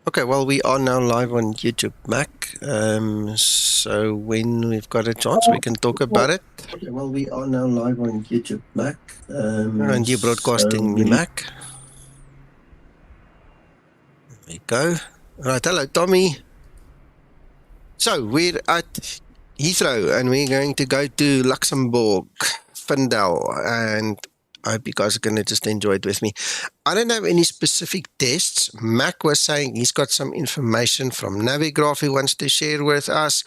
Okay, well, we are now live on YouTube, Mac. So when we've got a chance, we can talk about it. Okay, well, we are now live on YouTube, Mac. And you're broadcasting me, Mac. There you go. Right, hello, Tommy. So we're at Heathrow, and we're going to go to Luxembourg-Findel, and I hope you guys are going to just enjoy it with me. I don't have any specific tests. Mac was saying he's got some information from Navigraph he wants to share with us.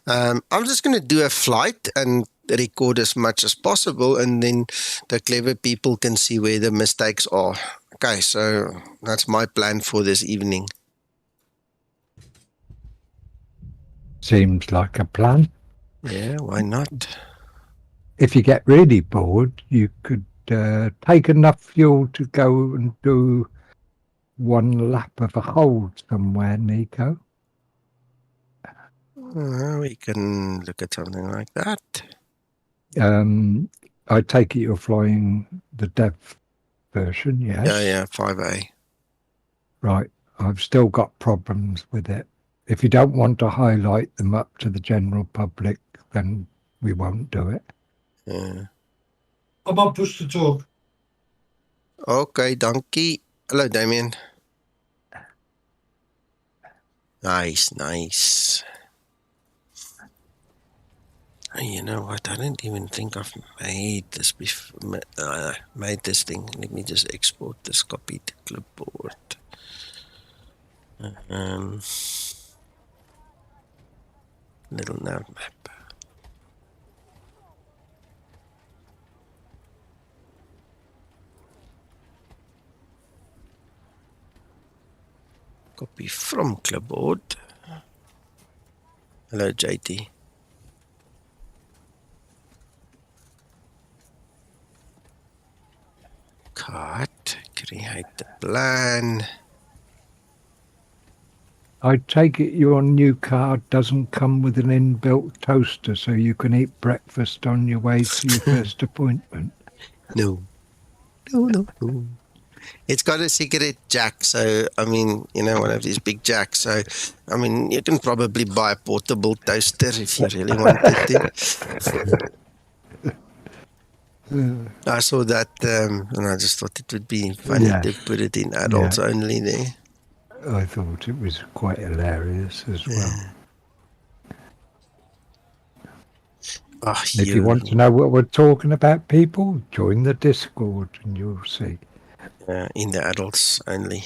I'm just going to do a flight and record as much as possible, and then the clever people can see where the mistakes are. Okay, so that's my plan for this evening. Seems like a plan. Yeah, why not? If you get really bored, you could take enough fuel to go and do one lap of a hold somewhere, Nico. We can look at something like that. I take it you're flying the dev version, yes? Yeah, 5A. Right. I've still got problems with it. If you don't want to highlight them up to the general public, then we won't do it. Yeah. I'm on push to talk. Okay, donkey. Hello, Damien. Nice. You know what? I don't even think I've made this before. Made this thing. Let me just export this copy to clipboard. Little nav map. Copy from clipboard. Hello, JT. Cut. Create the plan. I take it your new car doesn't come with an inbuilt toaster so you can eat breakfast on your way to your first appointment. No. It's got a cigarette jack, so, I mean, you know, one of these big jacks. So, I mean, you can probably buy a portable toaster if you really wanted to. I saw that, and I just thought it would be funny to put it in adults only there. I thought it was quite hilarious as well. Oh, if you want to know what we're talking about, people, join the Discord and you'll see. In the adults only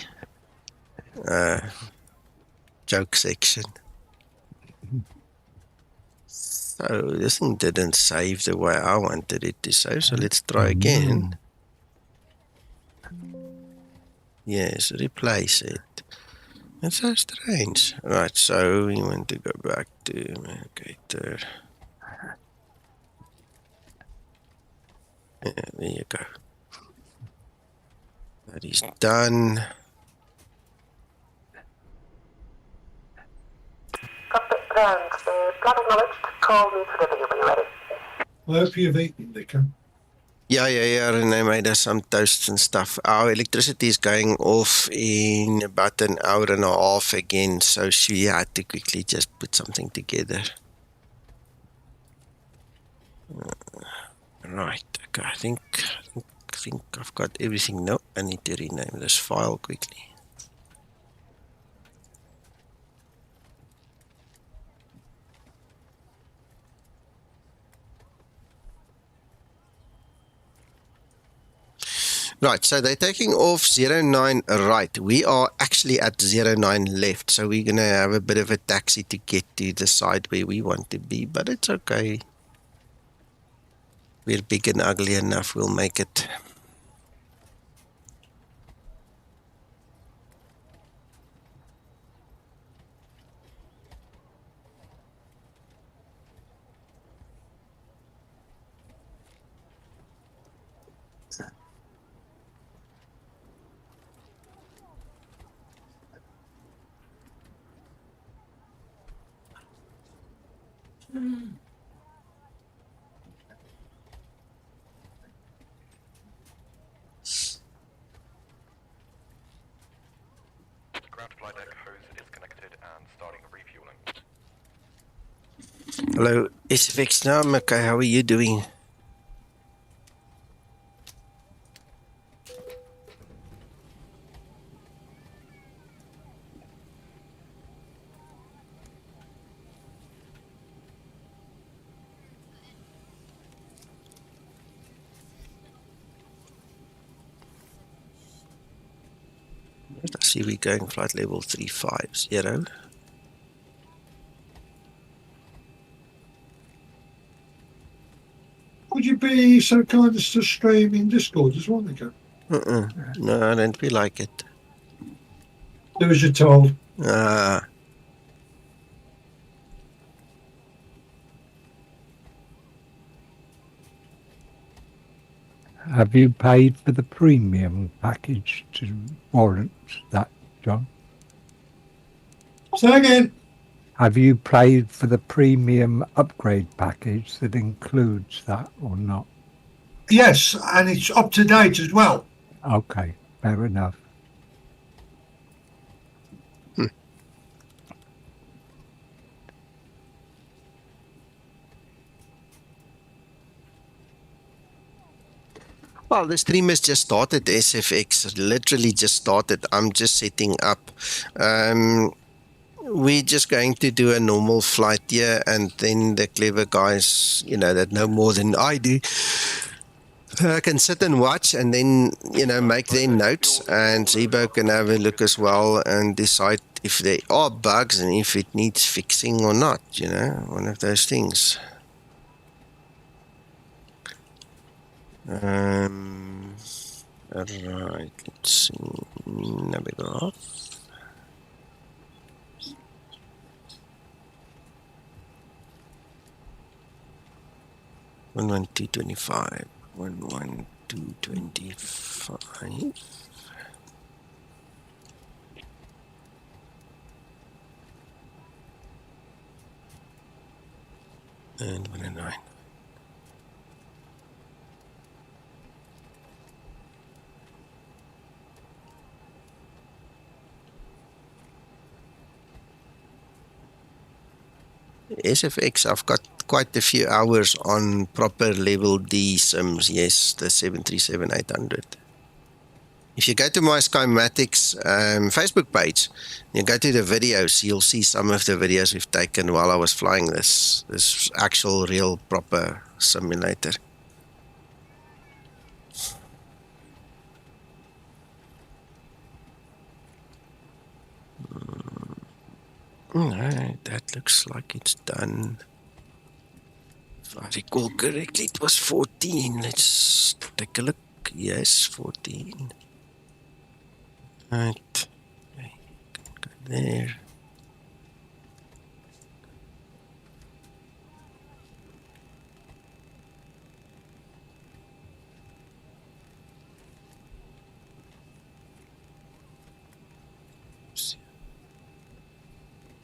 joke section. So this thing didn't save the way I wanted it to save, so let's try again. Yes, replace it. That's so strange. Right, so we want to go back to Navigator. Yeah, there you go. That is done. Plan acknowledged. Call me for the when you're ready. I hope you've eaten, Nico. Yeah, Renee made us some toasts and stuff. Our electricity is going off in about an hour and a half again, so she had to quickly just put something together. Right. Okay. I think I've got everything. No, I need to rename this file quickly. Right, so they're taking off 09 right. We are actually at 09 left, so we're going to have a bit of a taxi to get to the side where we want to be, but it's okay. We're big and ugly enough, we'll make it. Ground flight deck hose disconnected and starting refueling. Hello, SFX now, okay, how are you doing? I see we're going flight level 350. Would you be so kind as to stream in Discord as well, Nico? No, I don't feel like it. Do as you're told. Have you paid for the premium package to warrant that, John? Say again. Have you paid for the premium upgrade package that includes that or not? Yes, and it's up to date as well. Okay, fair enough. Well, the stream has just started, SFX, literally just started. I'm just setting up. We're just going to do a normal flight here, and then the clever guys, that know more than I do, can sit and watch and then, make their notes, and Zibo can have a look as well and decide if there are bugs and if it needs fixing or not, one of those things. Right, let's see. Navigate. One 225. 11225. And 109. SFX, I've got quite a few hours on proper level D sims, yes, the 737-800. If you go to my Skymatix Facebook page, you go to the videos, you'll see some of the videos we've taken while I was flying this actual real proper simulator. Alright, that looks like it's done. If I recall correctly, it was 14. Let's take a look. Yes, 14. Right. Okay, go there.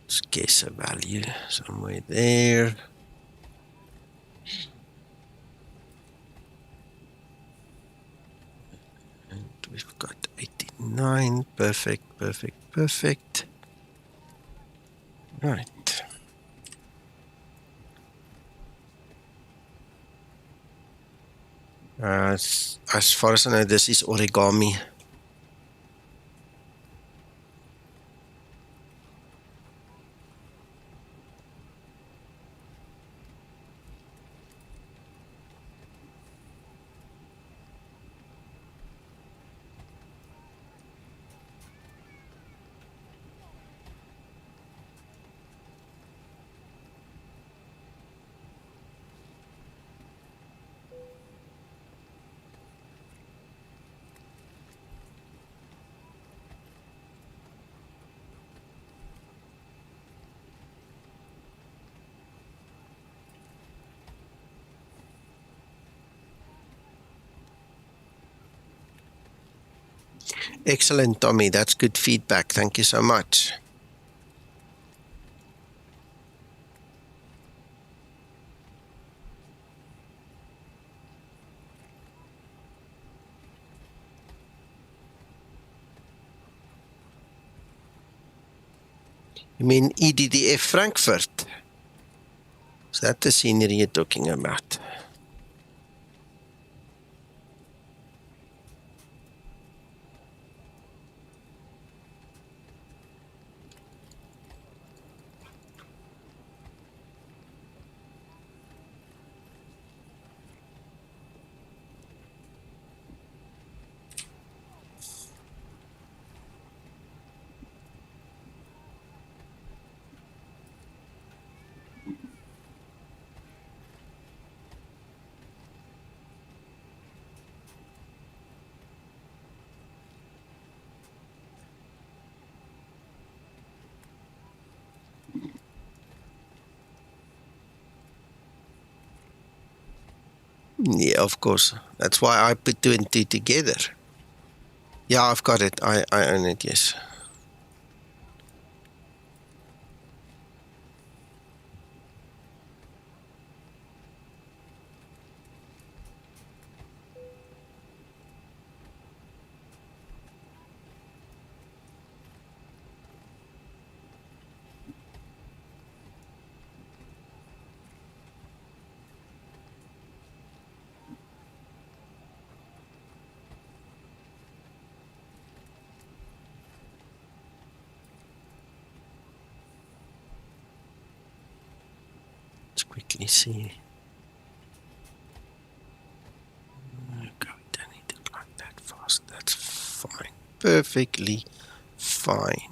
Let's guess a value somewhere there. And we've got 89. Perfect, perfect, perfect. Right. As far as I know, this is origami. Excellent, Tommy. That's good feedback. Thank you so much. You mean EDDF Frankfurt? Is that the scenery you're talking about? Yeah, of course. That's why I put 2 and 2 together. Yeah, I've got it. I own it, yes. Let's quickly see. Okay, we don't need to climb that fast. That's fine. Perfectly fine.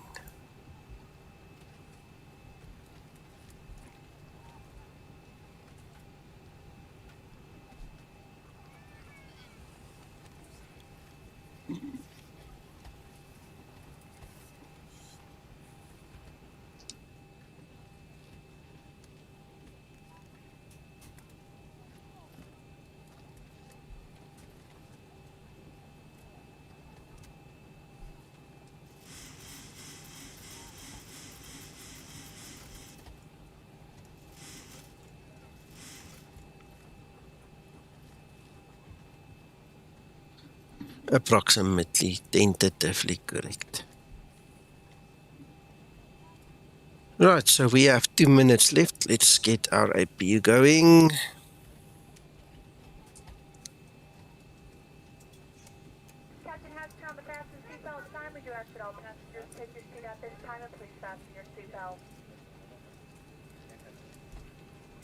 Approximately tentatively correct. Right, so we have 2 minutes left. Let's get our APU going. Captain Heathrow, the fasten seatbelt sign. We do ask that all passengers take your seat at this time and please fasten your seatbelt.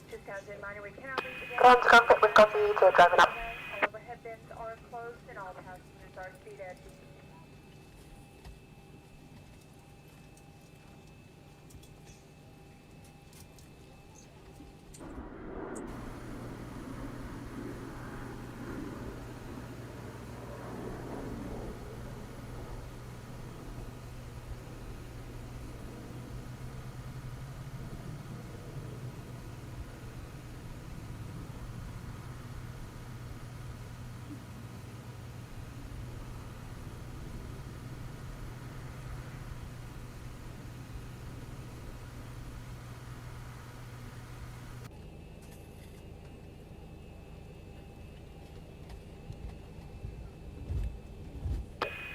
Just as a reminder, we cannot leave the Ground cockpit, we've got the ETA driving up. All overhead bins are closed and all passengers are seated.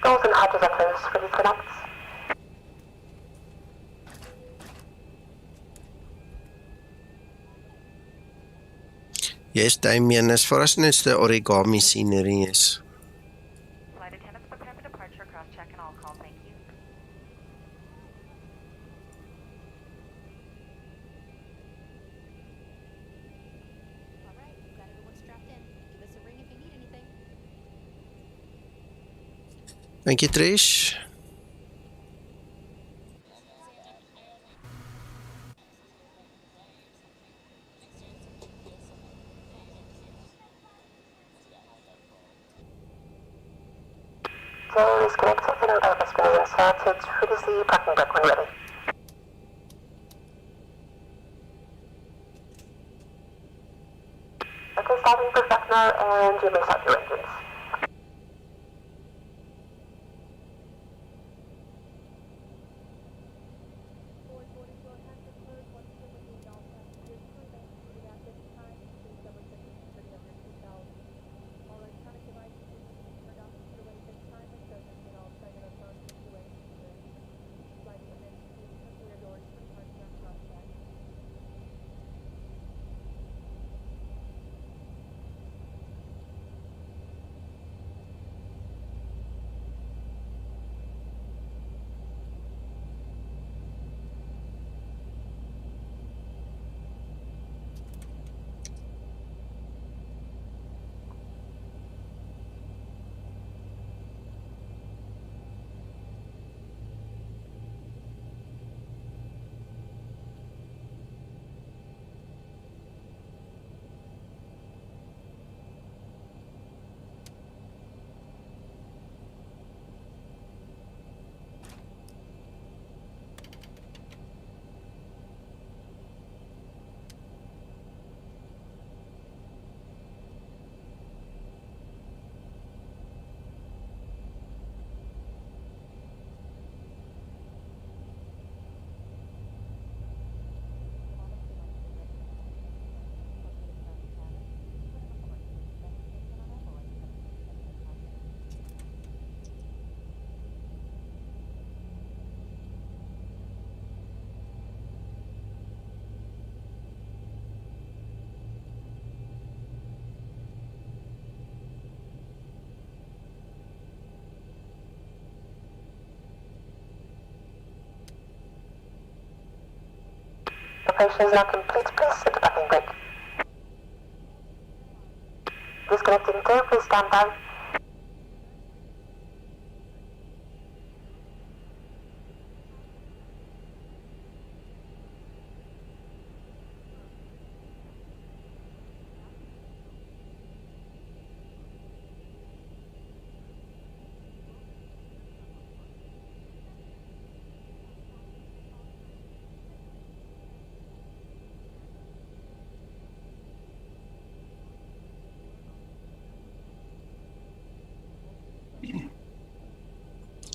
Doors and hatches are closed. Ready to connect. Yes, Damien, as far as it's the origami scenery, yes. Flight attendants prepare for departure, cross-check and all call, thank you. All right, we've got everyone strapped in. Give us a ring if you need anything. Thank you, Trish. Tail is connected and our has been inserted. Release the parking brake when ready. Okay, starting push back now and you may start your engines. Operation is now complete. Please set the parking brake. Disconnecting tail, please stand by.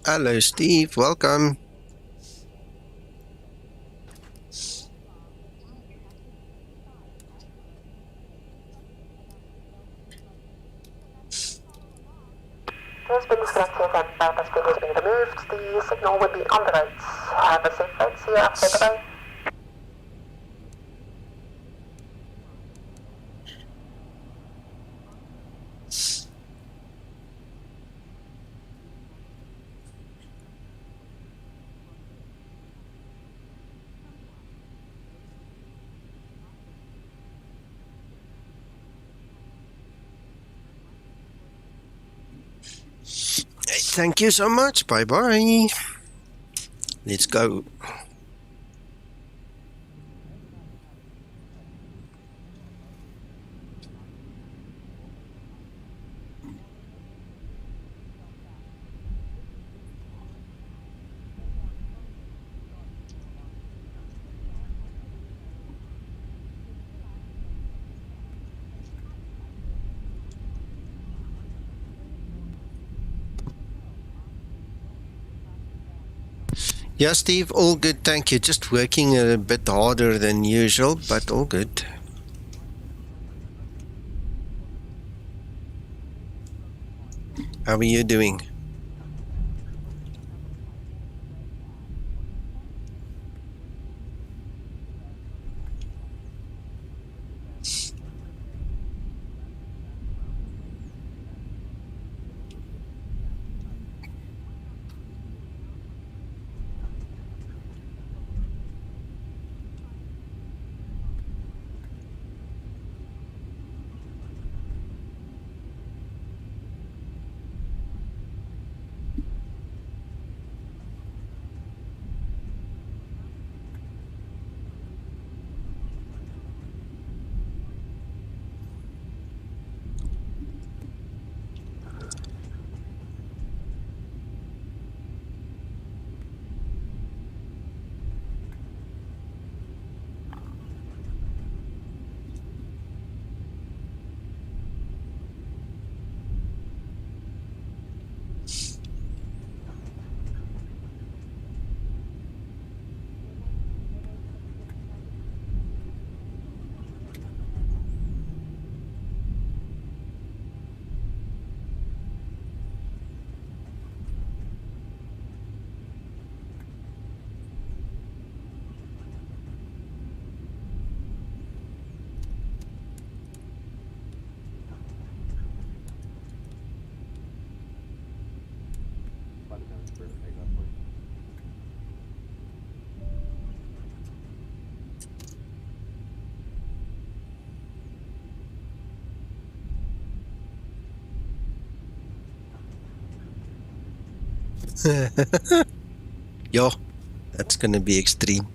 Hello, Steve. Welcome. Tail has been disconnected and bypass bin has been removed. The signal will be on the right. Have a safe flight. See you after. Bye-bye. Thank you so much. Bye-bye. Let's go. Yeah, Steve, all good, thank you. Just working a bit harder than usual, but all good. How are you doing? Yo, that's gonna be extreme.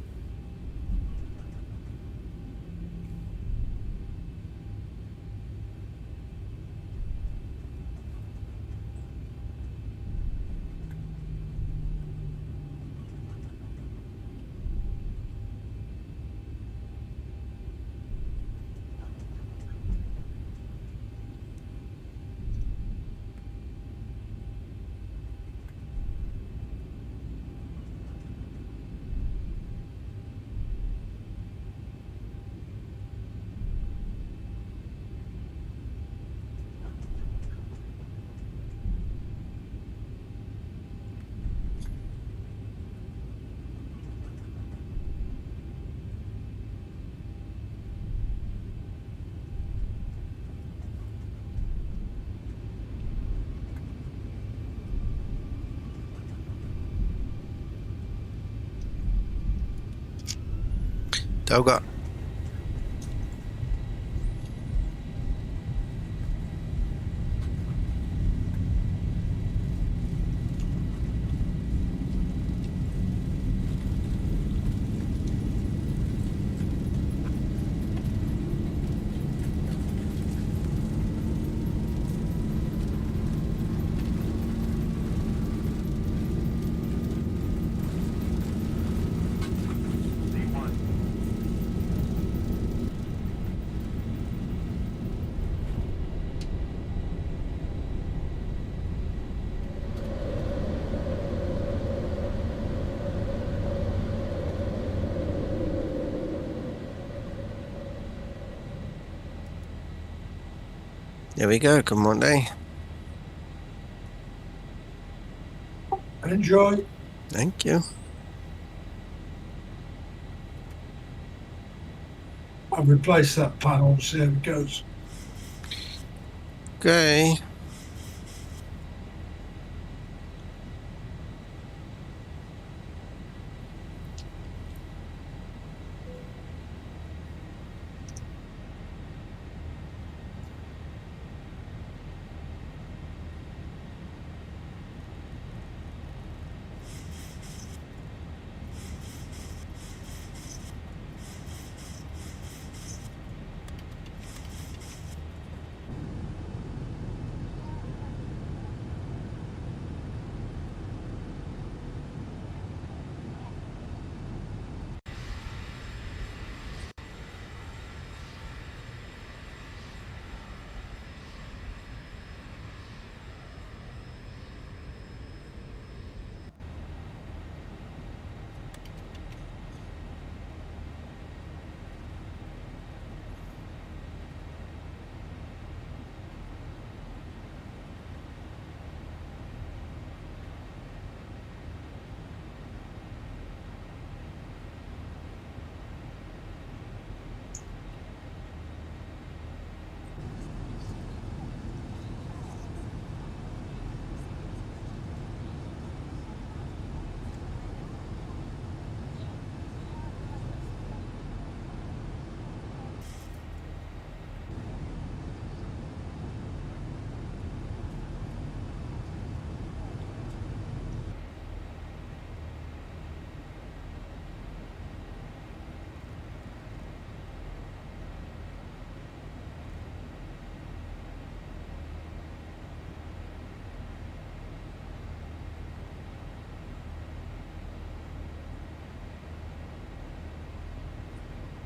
Toga. There we go, come on, eh? Enjoy. Thank you. I've replaced that panel, see how it goes. Okay.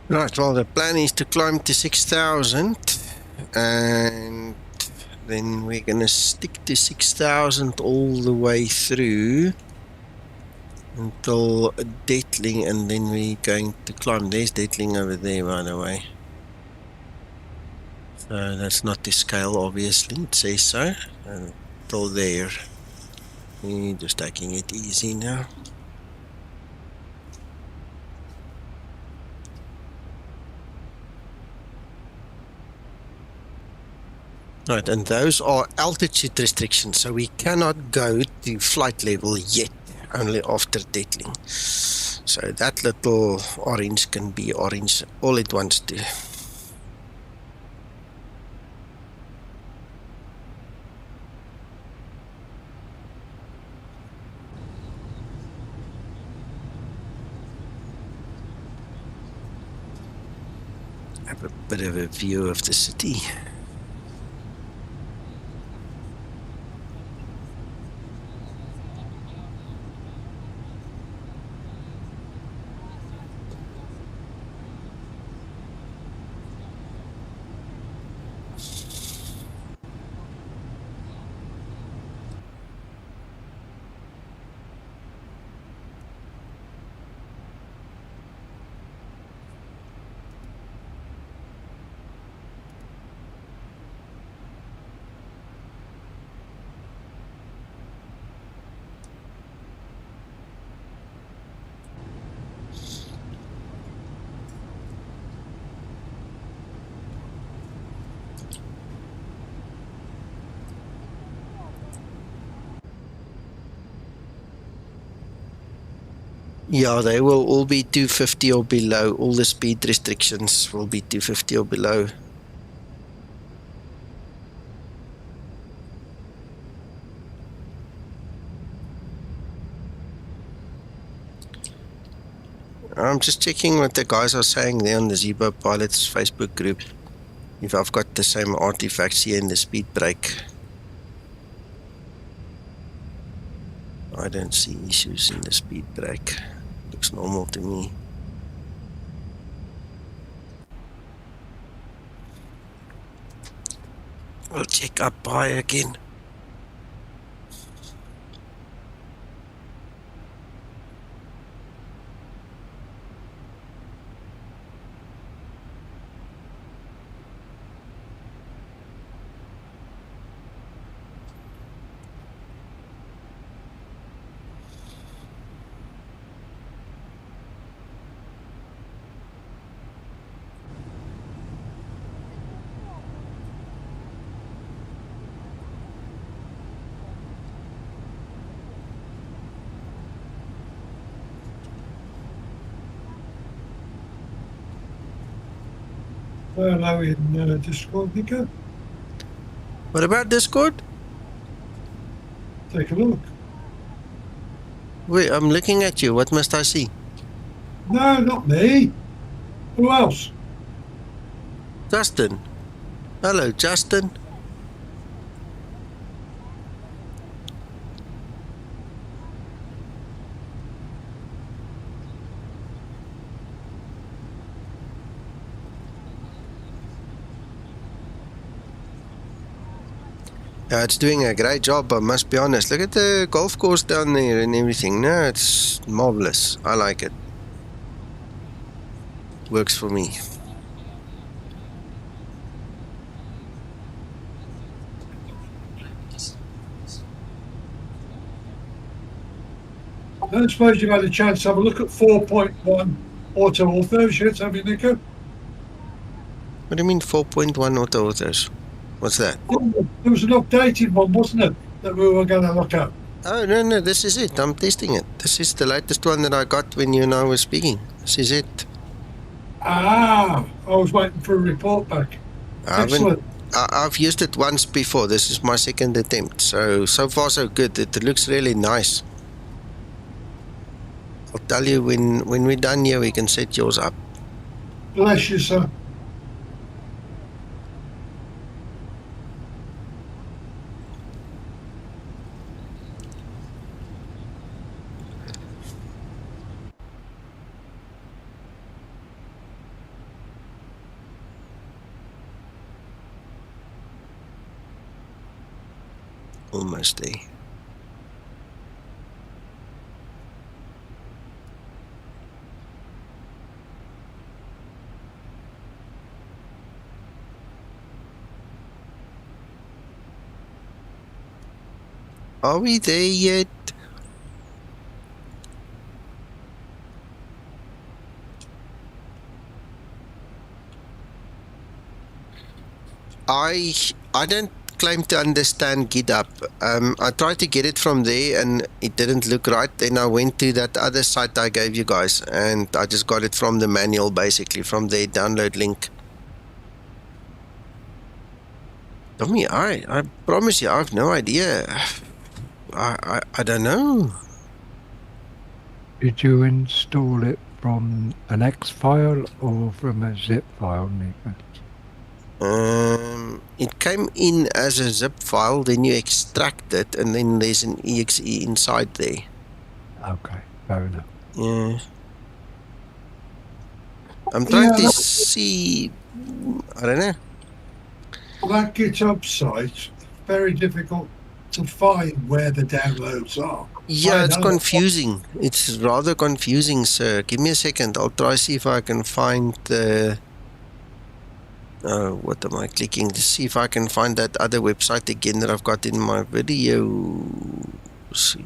Right, well, the plan is to climb to 6,000 and then we're going to stick to 6,000 all the way through until Detling, and then we're going to climb. There's Detling over there, by the way. So that's not to scale, obviously, it says so. Until there. We're just taking it easy now. Right, and those are altitude restrictions, so we cannot go to flight level yet, only after deadling. So that little orange can be orange all it wants to. Have a bit of a view of the city. Yeah, they will all be 250 or below. All the speed restrictions will be 250 or below. I'm just checking what the guys are saying there on the Zibo Pilots Facebook group. If I've got the same artifacts here in the speed brake. I don't see issues in the speed brake. Looks normal to me. I'll check up high again. Hello in Discord, Nico. What about Discord? Take a look. Wait, I'm looking at you. What must I see? No, not me. Who else? Justin. Hello, Justin. Yeah, it's doing a great job, I must be honest. Look at the golf course down there and everything. No, it's marvelous. I like it. Works for me. I don't suppose you've had a chance to have a look at 4.1 auto authos yet, have you, Nico? What do you mean 4.1 auto autos? What's that? There was an updated one, wasn't it, that we were going to look at? Oh, no, this is it. I'm testing it. This is the latest one that I got when you and I were speaking. This is it. Ah, I was waiting for a report back. Excellent. I've used it once before. This is my second attempt. So far so good. It looks really nice. I'll tell you when we're done here, we can set yours up. Bless you, sir. Almost there. Are we there yet? I don't claim to understand GitHub. I tried to get it from there and it didn't look right. Then I went to that other site I gave you guys and I just got it from the manual, basically, from the download link. Tommy, I promise you, I have no idea. I don't know. Did you install it from an X file or from a zip file, Nico? It came in as a zip file, then you extract it, and then there's an exe inside there. Okay, fair enough. Yeah. I'm trying Yeah, to see. I don't know. that GitHub site, very difficult to find where the downloads are. Yeah, I it's know. confusing. It's rather confusing, sir. Give me a second. I'll try see if I can find the. What am I clicking to see if I can find that other website again that I've got in my video. See.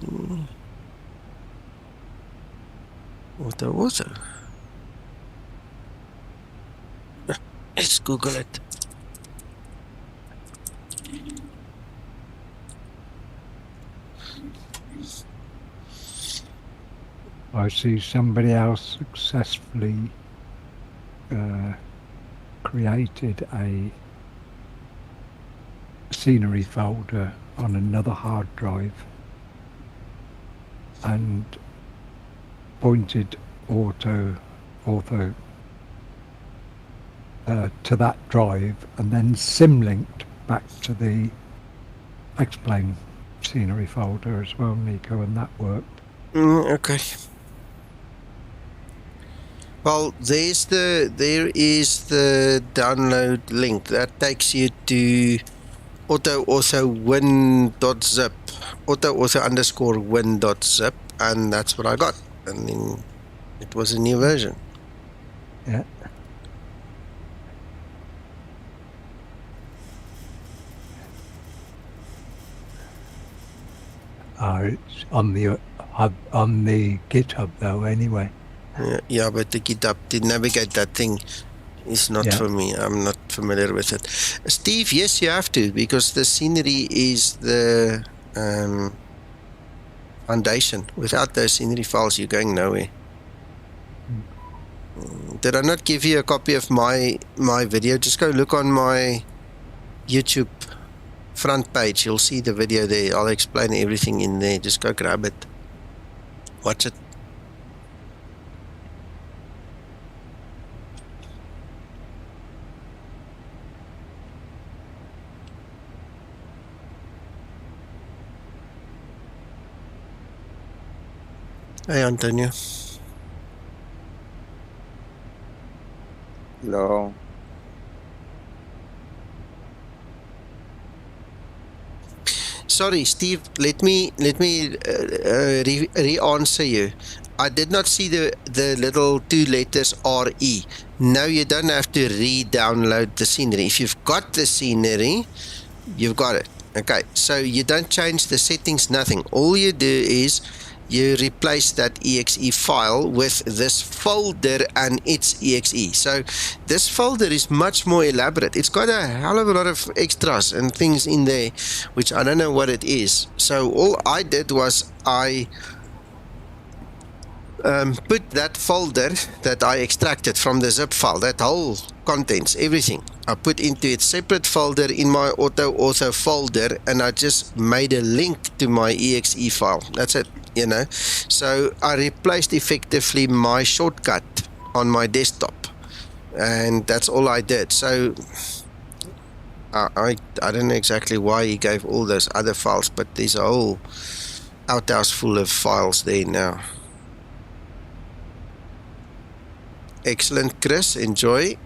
Auto. Let's Google it. I see somebody else successfully created a scenery folder on another hard drive and pointed auto to that drive and then symlinked back to the explain scenery folder as well, Nico, and that worked. Okay. Well, there is the download link that takes you to auto-win.zip, auto-win.zip, and that's what I got. And then it was a new version. Yeah. It's on the hub, on the GitHub though, anyway. Yeah, but the GitHub to navigate that thing is not for me. I'm not familiar with it. Steve, yes, you have to, because the scenery is the foundation. Without those scenery files, you're going nowhere. Did I not give you a copy of my video? Just go look on my YouTube front page. You'll see the video there. I'll explain everything in there. Just go grab it. Watch it. Hey, Antonio. Hello. Sorry, Steve. Let me re-answer you. I did not see the little two letters RE. No, you don't have to re-download the scenery. If you've got the scenery, you've got it. Okay, so you don't change the settings, nothing. All you do is you replace that exe file with this folder and its exe. So this folder is much more elaborate. It's got a hell of a lot of extras and things in there, which I don't know what it is. So all I did was I put that folder that I extracted from the zip file, that whole contents, everything, I put into its separate folder in my auto folder, and I just made a link to my exe file. That's it, you know. So I replaced effectively my shortcut on my desktop, and that's all I did. So I don't know exactly why he gave all those other files, but there's a whole outhouse full of files there now. Excellent, Chris. Enjoy.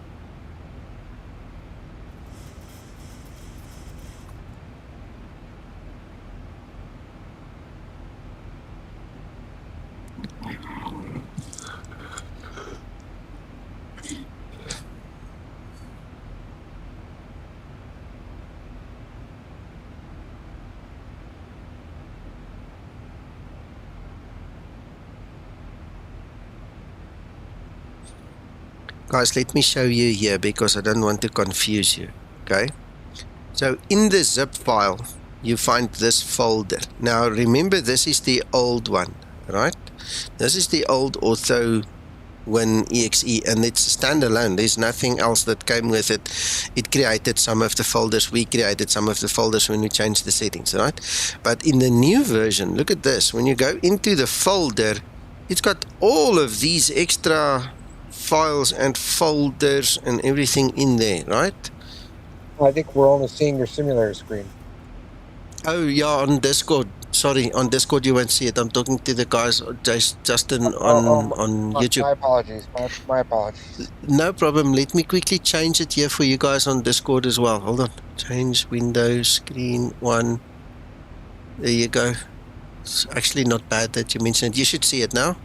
Guys, let me show you here because I don't want to confuse you, okay? So in the zip file, you find this folder. Now remember, this is the old one, right? This is the old Ortho Win.exe, and it's standalone. There's nothing else that came with it. It created some of the folders. We created some of the folders when we changed the settings, right? But in the new version, look at this. When you go into the folder, it's got all of these extra files and folders and everything in there, right? I think we're only seeing your simulator screen. Oh yeah, on Discord. Sorry, on Discord you won't see it. I'm talking to the guys, Justin, on YouTube. My apologies. My apologies. No problem. Let me quickly change it here for you guys on Discord as well. Hold on. Change Windows screen 1. There you go. It's actually not bad that you mentioned it. You should see it now.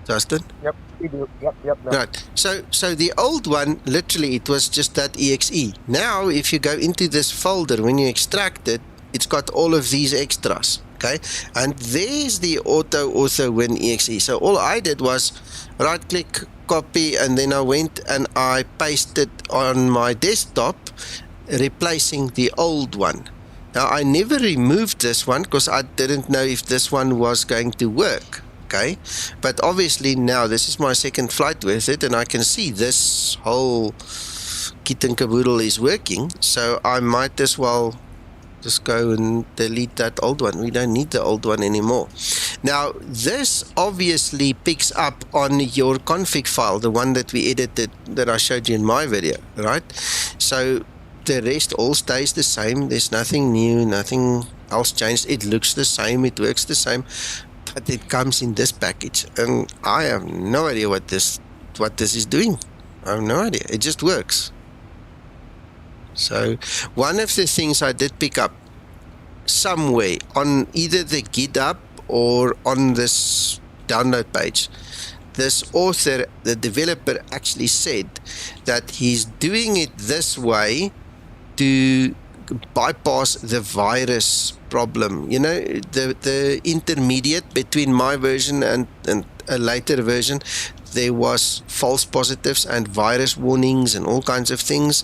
Justin? Yep, we do. Yep. Right. So the old one, literally, it was just that exe. Now, if you go into this folder, when you extract it, it's got all of these extras. Okay, and there's the Ortho Win.exe. So all I did was right-click, copy, and then I went and I pasted on my desktop, replacing the old one. Now I never removed this one because I didn't know if this one was going to work. Okay, but obviously now this is my second flight with it, and I can see this whole kit and caboodle is working. So I might as well just go and delete that old one. We don't need the old one anymore. Now this obviously picks up on your config file, the one that we edited that I showed you in my video, right? So the rest all stays the same. There's nothing new, nothing else changed. It looks the same, it works the same, but it comes in this package, and I have no idea what this is doing. I have no idea. It just works. So one of the things I did pick up somewhere on either the GitHub or on this download page, this author, the developer, actually said that he's doing it this way to bypass the virus problem. You know, the intermediate between my version and a later version, there was false positives and virus warnings and all kinds of things.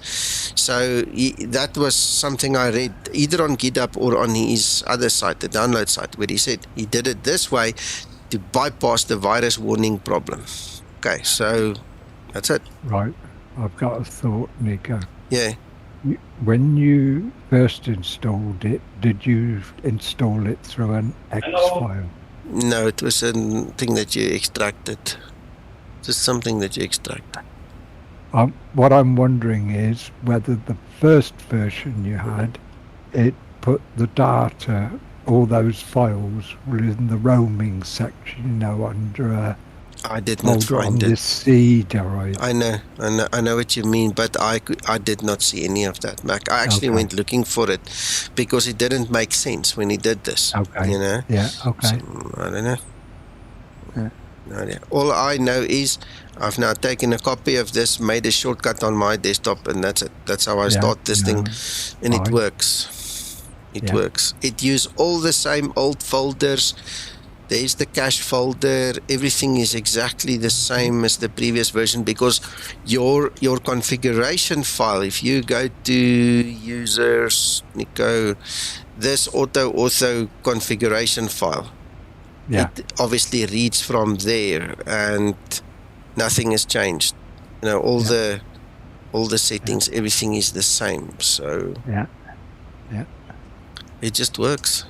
So that was something I read either on GitHub or on his other site, the download site, where he said he did it this way to bypass the virus warning problem. Okay, so that's it. Right. I've got a thought, Nico. Yeah. When you first installed it, did you install it through an X file? No, it was a thing that you extracted. Just something that you extract. What I'm wondering is whether the first version you had, it put the data, all those files were in the roaming section, you know, under a I did not folder on find the it. C drive. I know what you mean, but I did not see any of that, Mac. I actually Okay. went looking for it because it didn't make sense when he did this. Okay. You know? Yeah, okay. So, I don't know. Yeah. No idea. All I know is I've now taken a copy of this, made a shortcut on my desktop, and that's it. That's how I start this thing, and it fine. works. It Yeah. works. It uses all the same old folders. There's the cache folder. Everything is exactly the same as the previous version because your configuration file, if you go to users, Nico, this auto configuration file, Yeah. it obviously reads from there, and nothing has changed. You know, all the settings, everything is the same. So Yeah. it just works.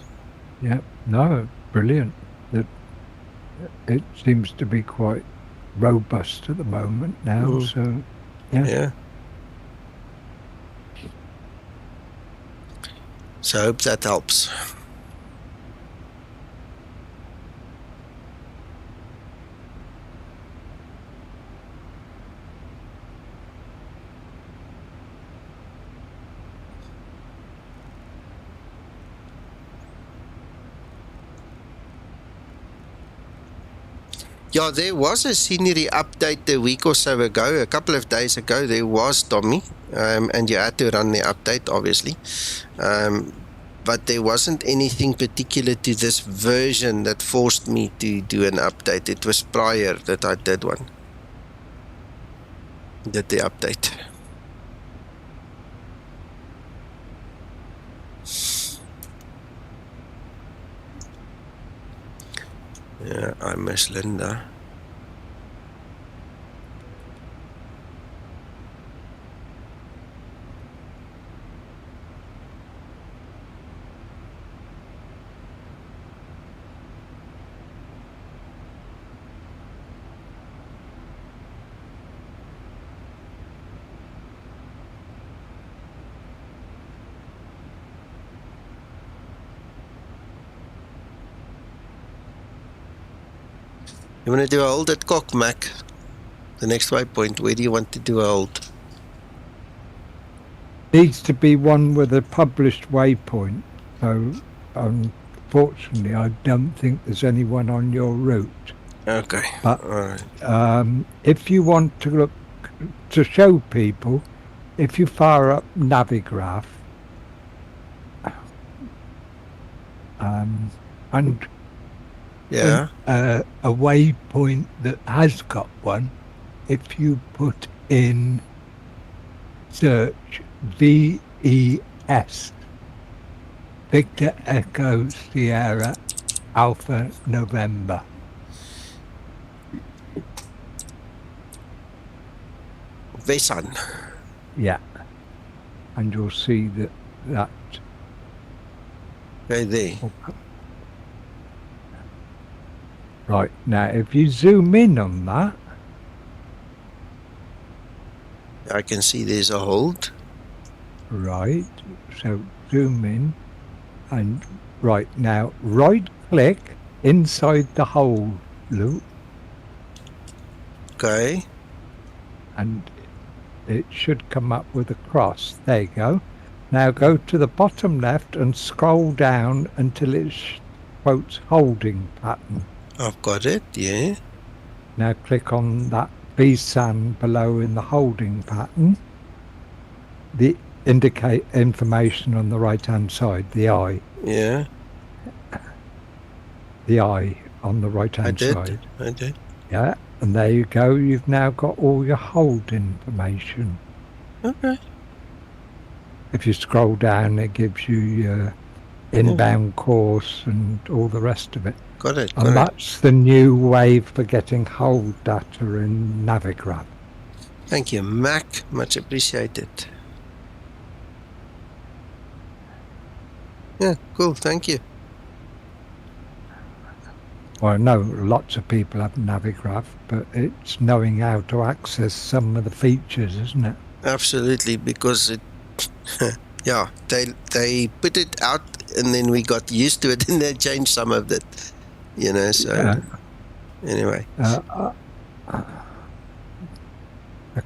Yeah. No, brilliant. It seems to be quite robust at the moment now, so Yeah. So I hope that helps. Yeah, there was a scenery update a week or so ago, a couple of days ago. There was, Tommy, and you had to run the update, obviously. But there wasn't anything particular to this version that forced me to do an update. It was prior that I did one. Did the update. Yeah, I miss Linda. You want to do a hold at Cock, Mac? The next waypoint, where do you want to do a hold? Needs to be one with a published waypoint. So, unfortunately, I don't think there's anyone on your route. Okay. But All right. if you want to look to show people, if you fire up Navigraph, and Yeah. a waypoint that has got one, if you put in search VES, Victor Echo Sierra Alpha November. Vesan. Yeah. And you'll see that. Okay, there. Right, now if you zoom in on that, I can see there's a hold. right, so zoom in, and right now right click inside the hold loop, Okay. and it should come up with a cross. There you go. Now go to the bottom left and scroll down until it quotes holding pattern. I've got it, yeah. Now click on that VSAN below in the holding pattern. The indicate information on the right hand side, the eye. Yeah. The eye on the right hand side. I did. Yeah, and there you go. You've now got all your hold information. Okay. If you scroll down, it gives you your inbound course and all the rest of it. Got it. And that's the new way for getting hold data in Navigraph. Thank you, Mac. Much appreciated. Yeah, cool. Thank you. Well, I know lots of people have Navigraph, but it's knowing how to access some of the features, isn't it? Absolutely, because it, yeah, they put it out and then we got used to it and they changed some of it, you know, so anyway. A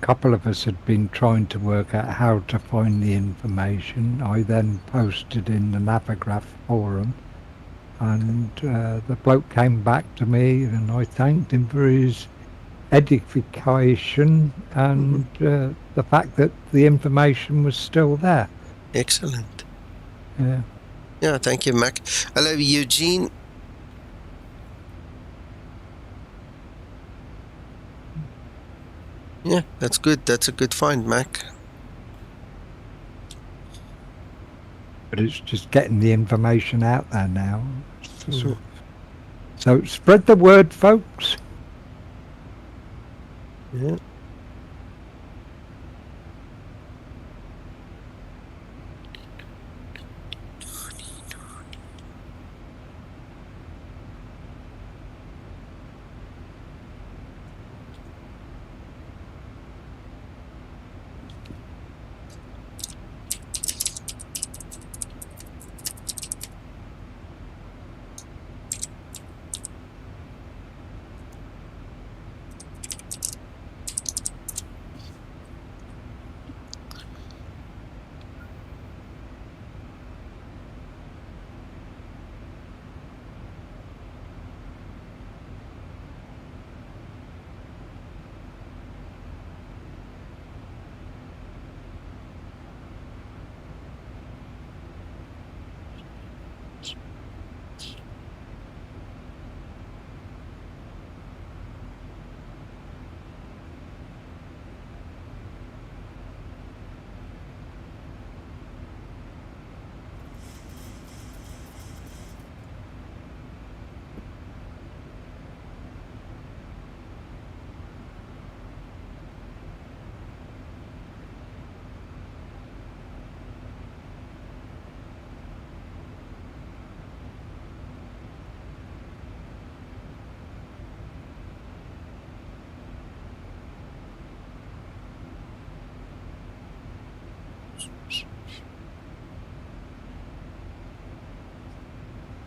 couple of us had been trying to work out how to find the information. I then posted in the Navigraph forum, and the bloke came back to me and I thanked him for his edification and the fact that the information was still there. Excellent. Yeah. Yeah, thank you, Mac. Hello, Eugene. Yeah, that's good. That's a good find, Mac. But it's just getting the information out there now. So spread the word, folks. Yeah.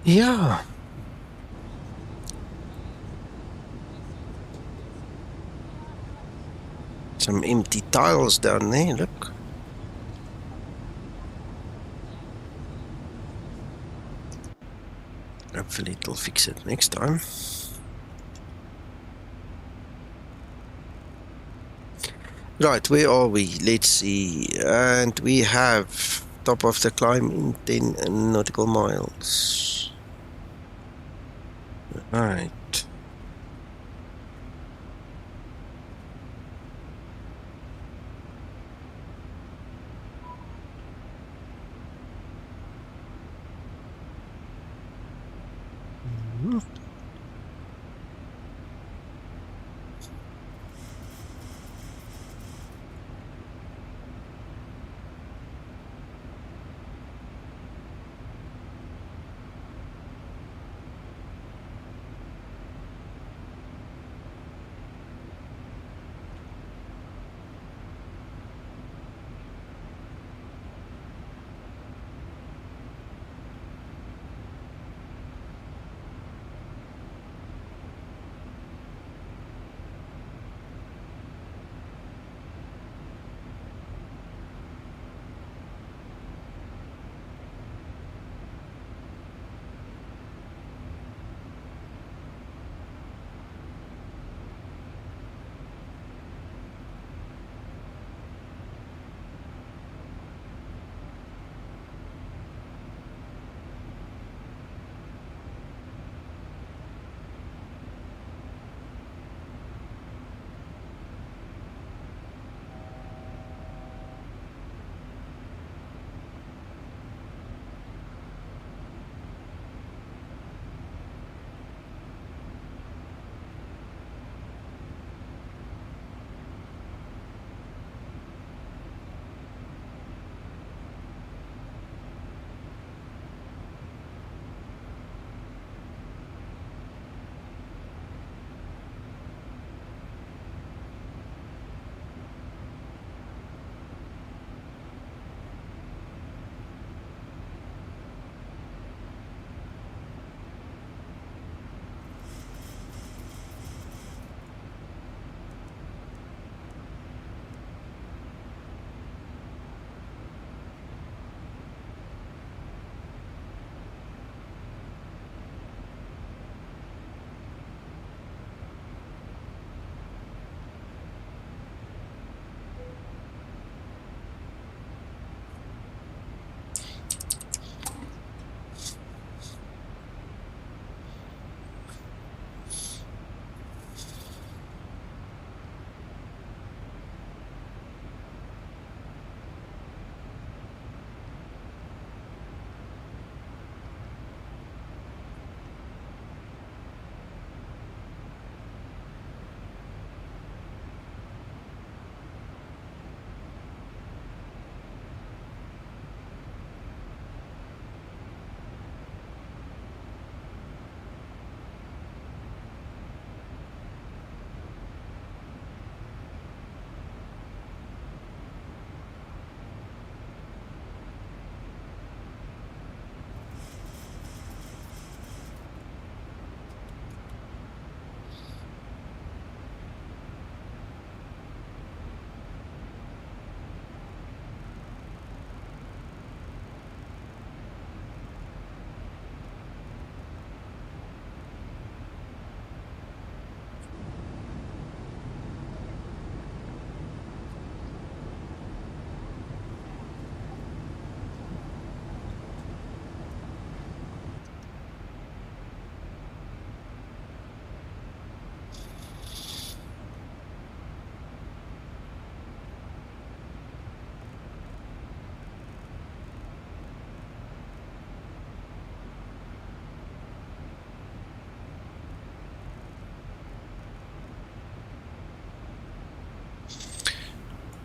Yeah. Some empty tiles down there, look. Hopefully it'll fix it next time. Right, where are we? Let's see. And we have top of the climb in 10 nautical miles. Right.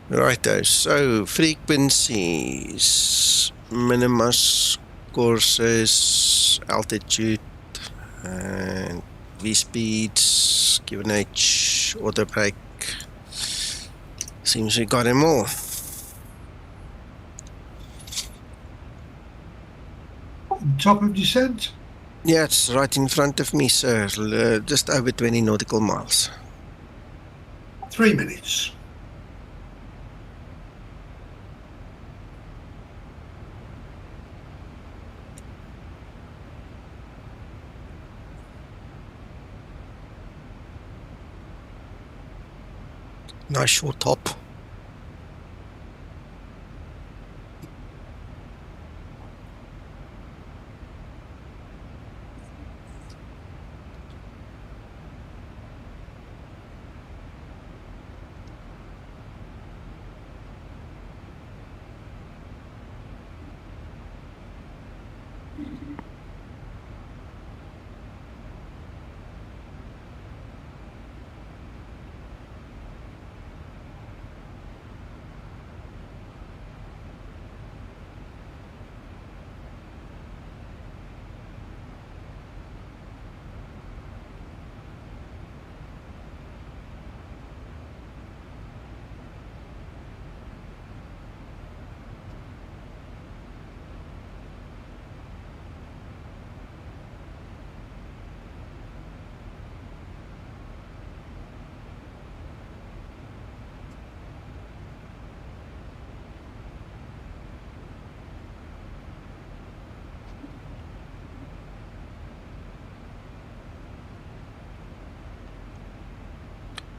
Righto, so frequencies, minimus, courses, altitude, and V speeds, QNH, auto brake. Seems we got them all. Top of descent. Yeah, it's right in front of me, sir. Just over 20 nautical miles. 3 minutes. Nice short hop.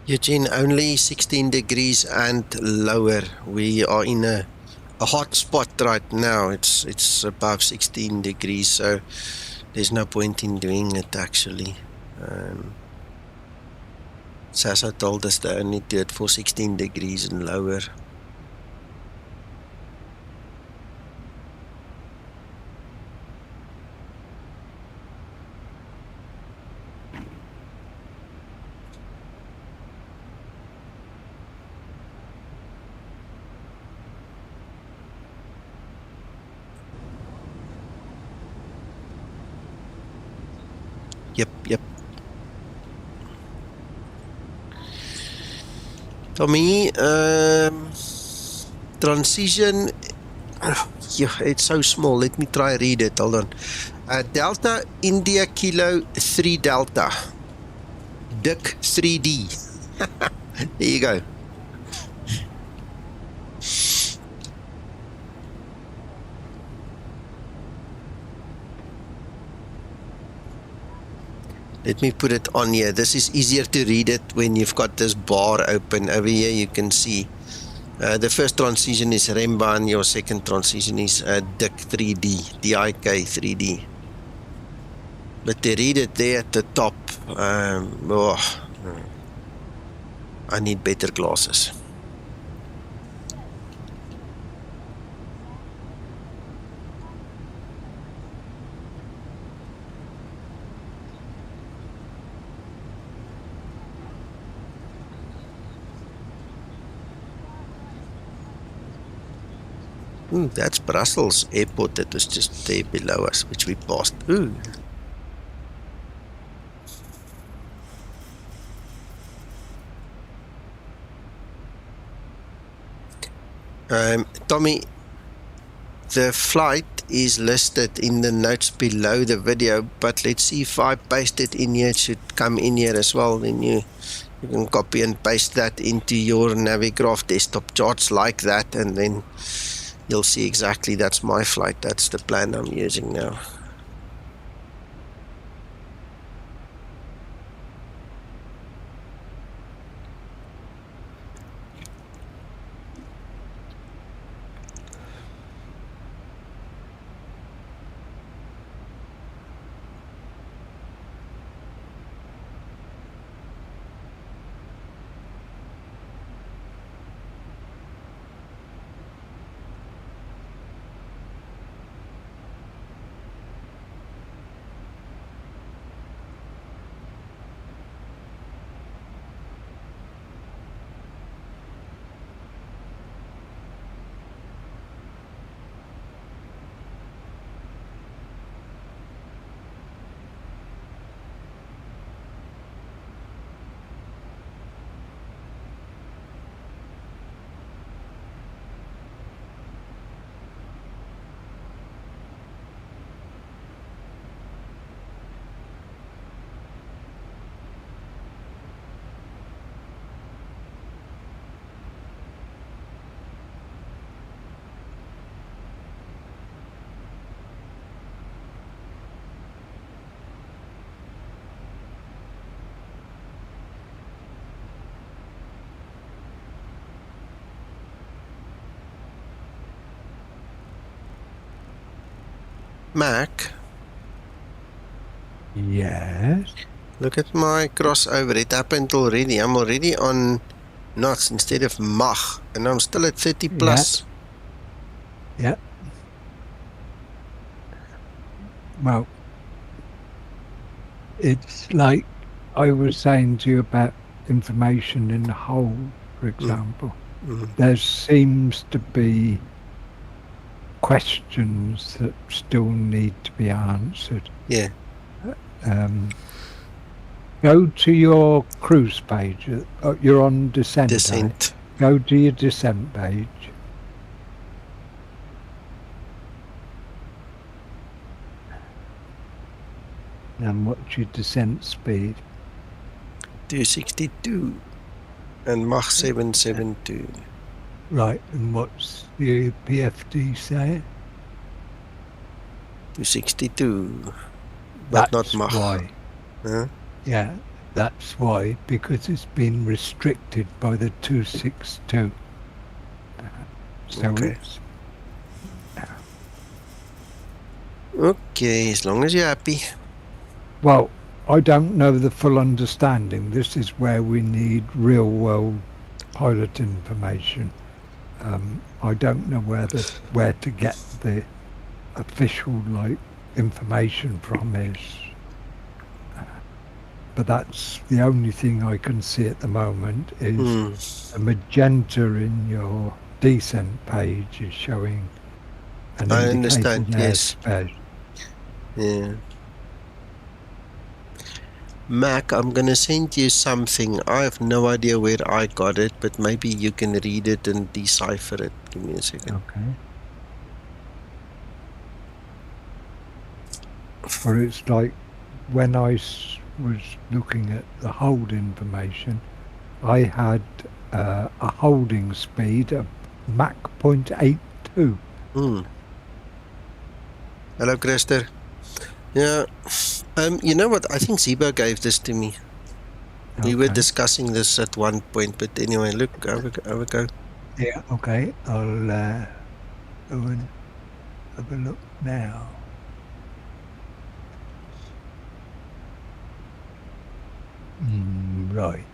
Eugene, only 16 degrees and lower. We are in a hot spot right now. It's above 16 degrees, so there's no point in doing it actually. Sasa told us they only do it for 16 degrees and lower. Yep. Tommy, transition, yeah, it's so small. Let me try read it. Hold on. Delta India Kilo 3 Delta. Dick 3D. There you go. Let me put it on here. This is easier to read it when you've got this bar open. Over here you can see the first transition is REMBA and your second transition is DIK 3D, DIK 3D. But to read it there at the top, I need better glasses. Ooh, that's Brussels airport that was just there below us, which we passed. Ooh. Tommy, the flight is listed in the notes below the video, but let's see if I paste it in here. It should come in here as well. Then you can copy and paste that into your Navigraph desktop charts like that, and then you'll see exactly that's my flight. That's the plan I'm using now. Mac, Yes. look at my crossover. It happened already. I'm already on knots instead of Mach, and I'm still at 30 plus. Yeah. Well, it's like I was saying to you about information in the whole, for example. Mm. There seems to be questions that still need to be answered. Yeah. Go to your cruise page. You're on descent. Descent. Go to your descent page. And what's your descent speed? 262 and Mach 772. Right, and what's the PFD say? 262, but That's not Mach. why. Huh? Yeah, that's why, because it's been restricted by the 262. So Okay. it's Okay, as long as you're happy. well, I don't know the full understanding. This is where we need real world pilot information. I don't know where to get the official information from is, but that's the only thing I can see at the moment is a magenta in your descent page is showing an I indicated understand, yes. airspace. Yeah. Mac, I'm gonna send you something. I have no idea where I got it, but maybe you can read it and decipher it. Give me a second. Okay. Or it's like when I was looking at the hold information, I had a holding speed of Mach 0.82. Hello, Christer. Yeah. You know what? I think Zibo gave this to me. We were Okay. discussing this at one point, but anyway, look, over go. Yeah, okay. I'll go and have a look now. Right.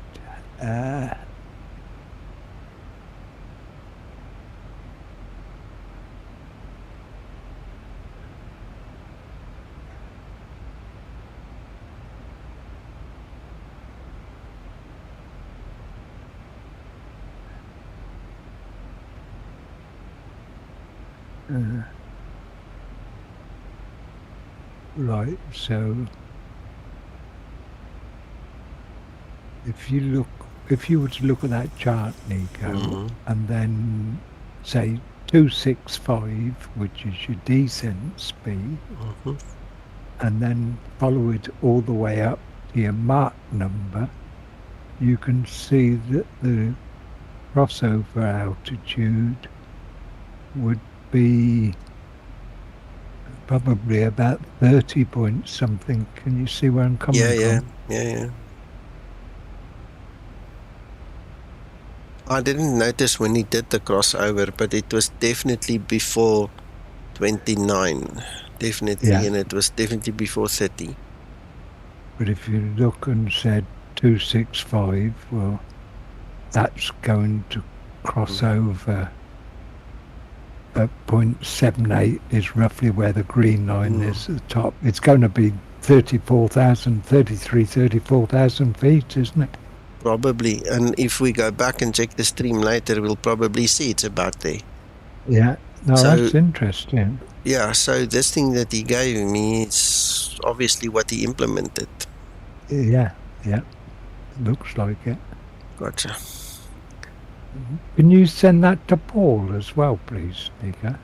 Right, so if you were to look at that chart, Nico, and then say 265, which is your descent speed, and then follow it all the way up to your Mach number, you can see that the crossover altitude would be probably about 30 point something. Can you see where I'm coming from? Yeah. I didn't notice when he did the crossover, but it was definitely before 29. Definitely, Yeah. and it was definitely before 30. But if you look and said 265, well, that's going to cross over at 0.78 is roughly where the green line is at the top. It's going to be 34,000 feet, isn't it? Probably, and if we go back and check the stream later, we'll probably see it's about there. Yeah, no, So- that's interesting. Yeah, so this thing that he gave me is obviously what he implemented. Yeah, looks like it. Gotcha. Can you send that to Paul as well, please, Nico?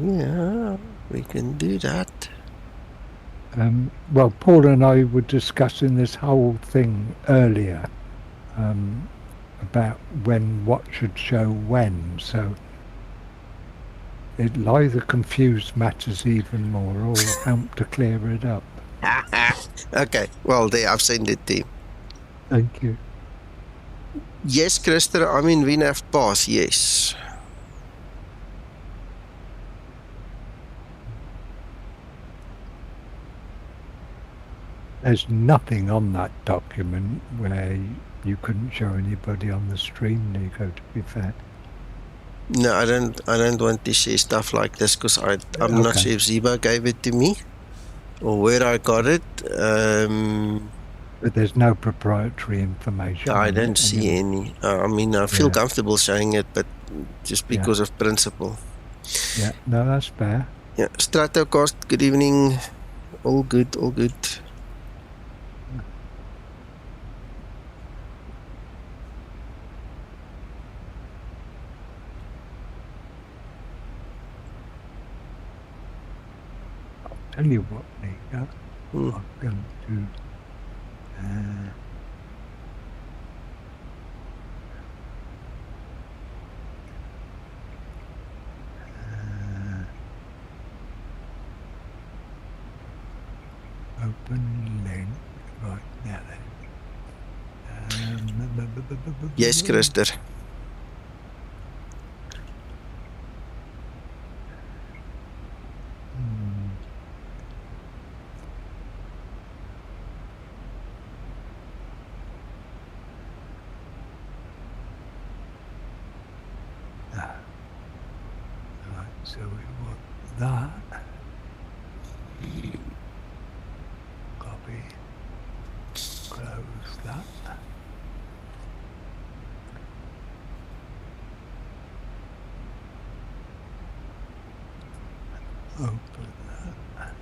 Yeah, we can do that. Well, Paul and I were discussing this whole thing earlier about what should show when, so it'll either confuse matters even more or help to clear it up. Okay, well, there, I've sent it to you. Thank you. Yes, Christer, I'm in WinF path, yes. There's nothing on that document where you couldn't show anybody on the stream, Nico, to be fair. No, I don't want to share stuff like this because I'm not Okay. sure if Zibo gave it to me or where I got it. But there's no proprietary information. I on don't it see anyway. any. I mean, I feel Yeah. comfortable showing it, but just Yeah. because of principle. Yeah, no, that's fair. Yeah, Stratocast, good evening. All good, all good. Tell you what, Nico, Hmm. I'm going to open link right now then. Yes, Christer. Right, so we want that. Copy. Close that. Open that.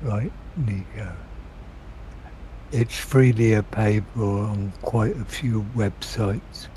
Right, Nico. It's freely available on quite a few websites.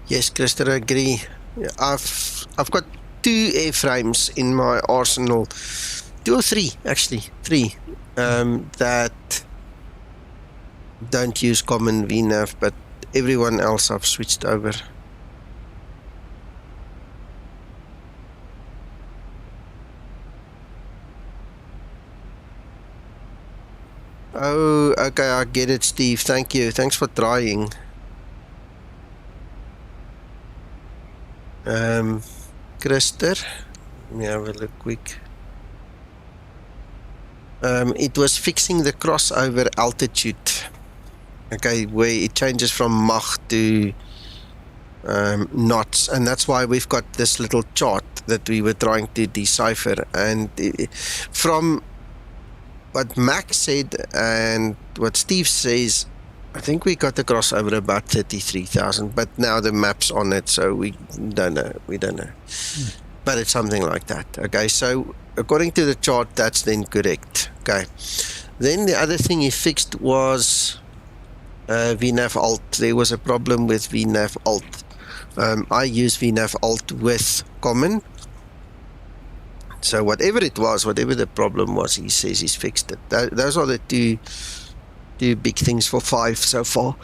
Yes, Christer, I agree. I've got 2 airframes in my arsenal. 2 or 3, actually. 3. That don't use common VNAV, but everyone else I've switched over. Oh, okay, I get it, Steve. Thank you. Thanks for trying. Christer, let me have a look quick. It was fixing the crossover altitude. Okay, where it changes from Mach to knots, and that's why we've got this little chart that we were trying to decipher. And from what Max said and what Steve says, I think we got the crossover about 33,000, but now the map's on it, so we don't know. But it's something like that. Okay, so according to the chart, that's then correct. Okay, then the other thing he fixed was VNAV Alt. There was a problem with VNAV Alt. I use VNAV Alt with common. So whatever it was, whatever the problem was, he says he's fixed it. Those are the two big things for 5 so far.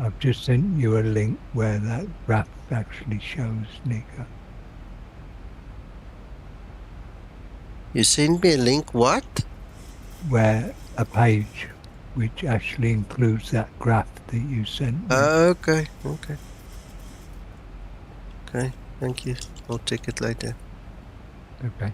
I've just sent you a link where that graph actually shows, Nika. You send me a link, what? Where a page which actually includes that graph that you sent me. Okay. Thank you. I'll check it later. Okay.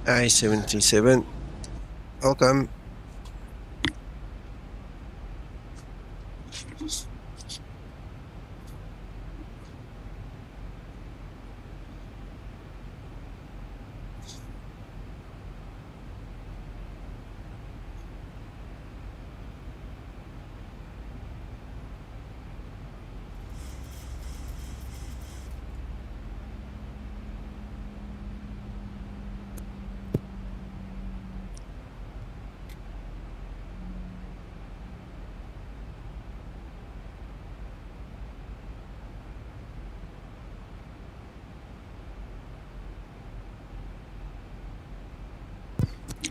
I-77. Welcome.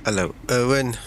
Hello, Owen.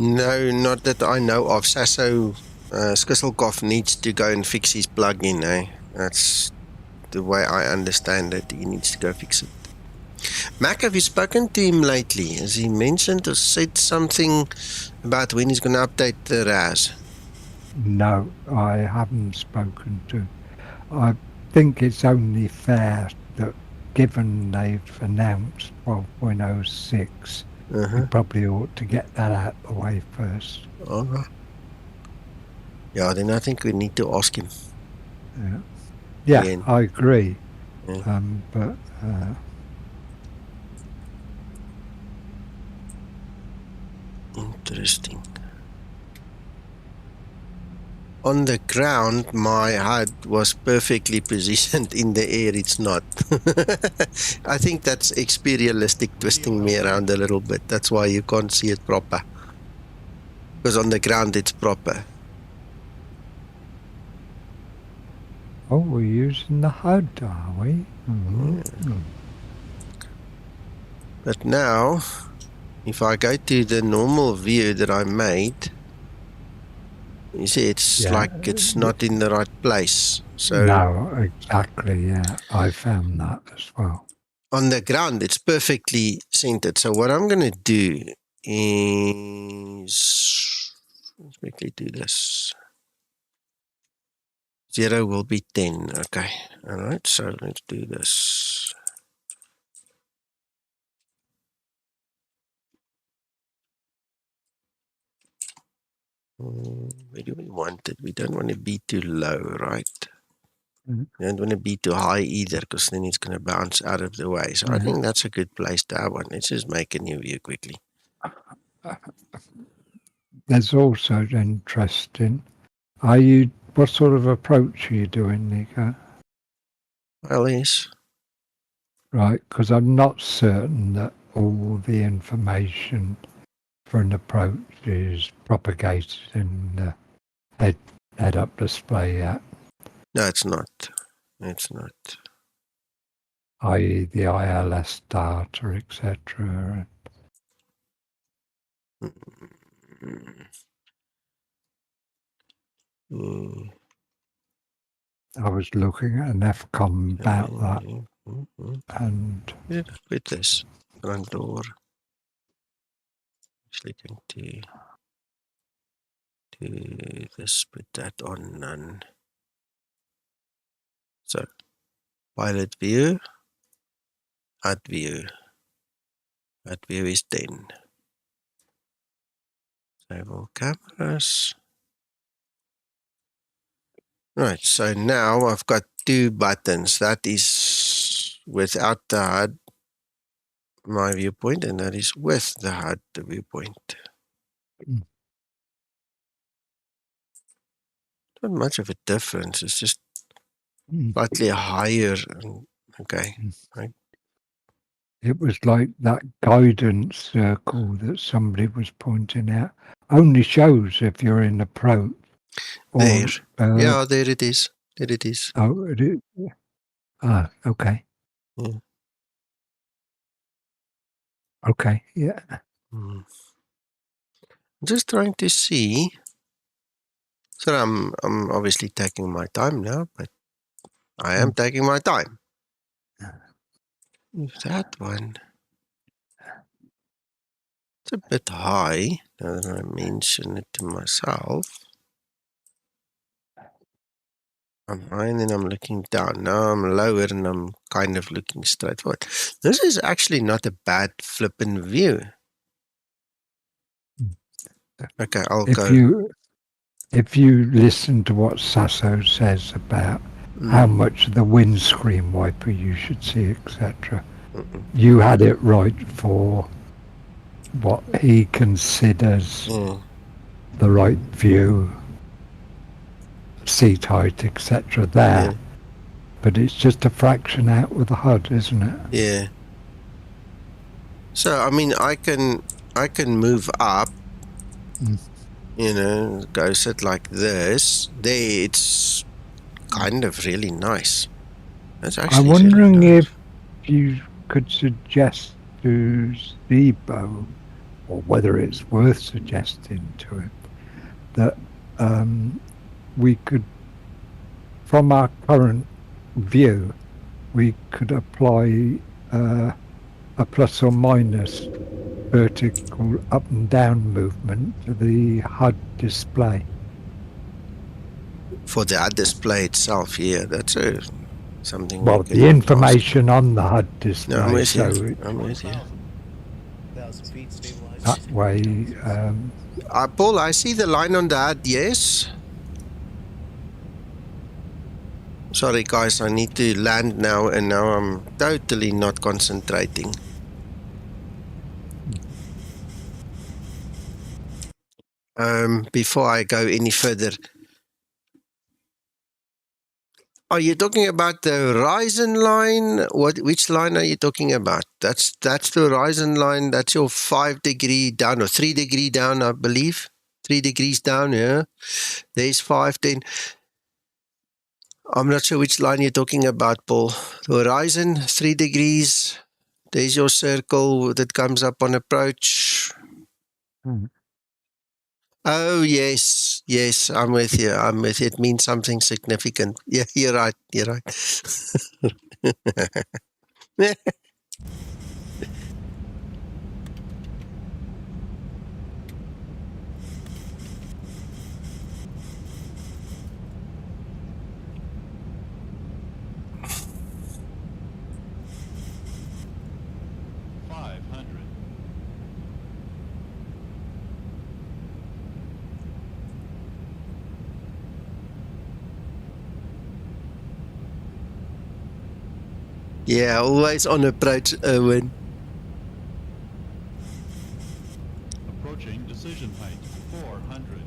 No, not that I know of. Sasso Skisselkoff needs to go and fix his plug-in, eh? That's the way I understand it. He needs to go fix it. Mac, have you spoken to him lately? Has he mentioned or said something about when he's going to update the RAS? No, I haven't spoken to. I think it's only fair that given they've announced 12.06, we probably ought to get that out of the way first. Yeah, then I think we need to ask him. Yeah, Again. I agree. Yeah. But Interesting. On the ground, my HUD was perfectly positioned. In the air, it's not. I think that's experialistic twisting me around a little bit. That's why you can't see it proper. Because on the ground, it's proper. oh, we're using the HUD, are we? But now, if I go to the normal view that I made, you see, it's like it's not in the right place. So No, exactly, yeah. I found that as well. on the ground, it's perfectly centered. So what I'm going to do is, let's quickly do this. 0 will be 10. Okay. All right. So let's do this. Where do we want it? We don't want to be too low, right? We don't want to be too high either, because then it's going to bounce out of the way. So I think that's a good place to have one. Let's just make a new view quickly. There's also interesting. What sort of approach are you doing, Nico? Well, yes. Right, because I'm not certain that all the information for an approach is propagated in the head-up display yet. No, it's not. It's not. I.e. the ILS data, etc. I was looking at an FCOM about that, and with this front door, actually going to do this, put that on none. So pilot view, HUD view. HUD view is 10. Save all cameras. Right, so now I've got 2 buttons. That is without the HUD, my viewpoint, and that is with the HUD, the viewpoint. Not much of a difference. It's just slightly higher. Okay. Right. it was like that guidance circle that somebody was pointing out. Only shows if you're in approach. There. Yeah, there it is. There it is. Oh, it is. Ah, okay. Yeah. Okay, yeah. I'm just trying to see. So I'm obviously taking my time now, but I am taking my time. That one, it's a bit high, now that I mention it to myself. I'm high and then I'm looking down. Now I'm lower and I'm kind of looking straight forward. This is actually not a bad flippin' view. Okay, I'll go. If you listen to what Sasso says about how much of the windscreen wiper you should see, etc., you had it right for what he considers the right view, seat height, etc. there. But it's just a fraction out with the HUD, isn't it? Yeah. So I mean, I can move up. You know, go sit like this. There, it's kind of really nice. That's actually. I'm wondering really nice. if you could suggest to Zibo or whether it's worth suggesting to him that we could, from our current view, we could apply a plus or minus vertical up and down movement to the HUD display. For the HUD display itself, yeah, that's something Well, we can the ask. information on the HUD No, I'm display, with so you. I'm with you. that way, Paul, I see the line on the HUD, yes? Sorry guys, I need to land now, and now I'm totally not concentrating. Before I go any further, are you talking about the horizon line? Which line are you talking about? That's the horizon line. That's your 5 degree down or 3 degree down, I believe. 3 degrees down, yeah. There's 5, then. I'm not sure which line you're talking about, Paul. The horizon, 3 degrees. There's your circle that comes up on approach. Oh, yes. Yes, I'm with you. I'm with you. It means something significant. Yeah, you're right. You're right. Yeah, always on approach, Owen. Approaching decision height, 400.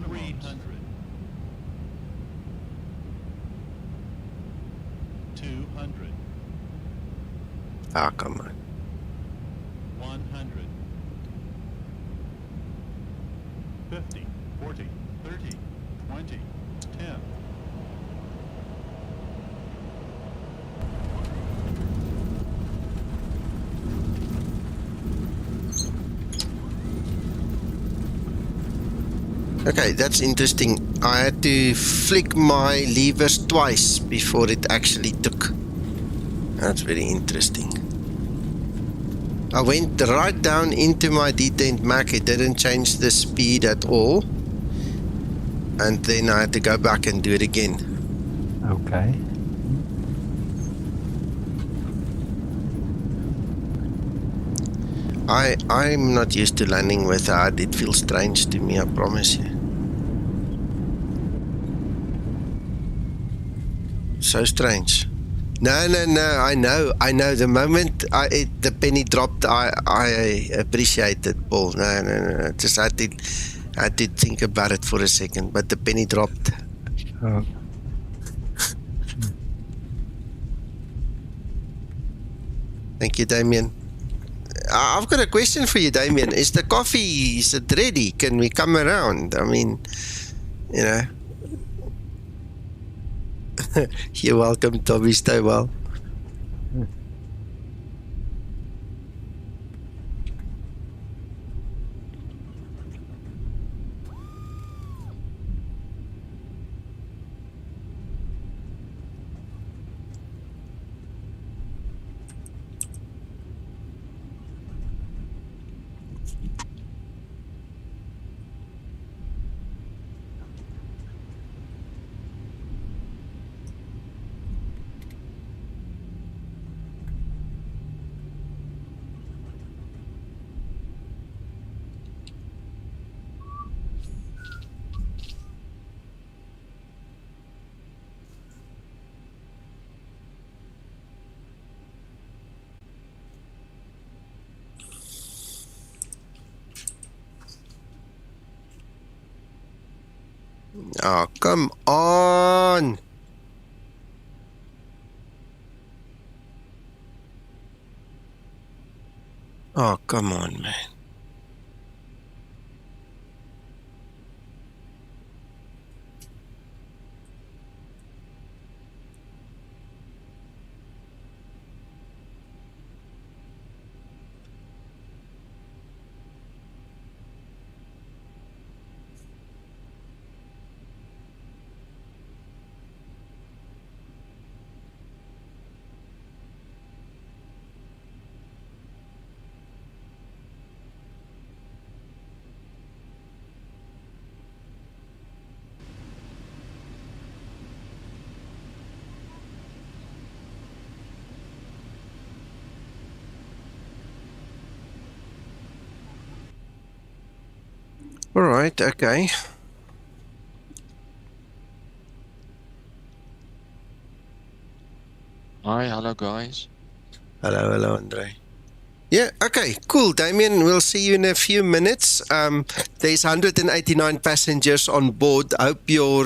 300. 200. Ah, come on. 100. 50, 40, 30, 20, 10. Okay, that's interesting. I had to flick my levers twice before it actually took. That's very interesting. I went right down into my detent Mac. It didn't change the speed at all. And then I had to go back and do it again. okay. I'm not used to landing with that. It feels strange to me, I promise you. So strange. No. I know. The moment the penny dropped, I appreciate it, Paul. No. Just had to think about it for a second. But the penny dropped. Thank you, Damien. I've got a question for you, Damien. Is the coffee, is it ready? Can we come around? I mean, you know. You're welcome, Tommy. Stay well. Oh, come on. Oh, come on, man. All right, okay. Hi, hello guys. Hello, Andre. Yeah, okay, cool, Damien. We'll see you in a few minutes. There's 189 passengers on board. I hope your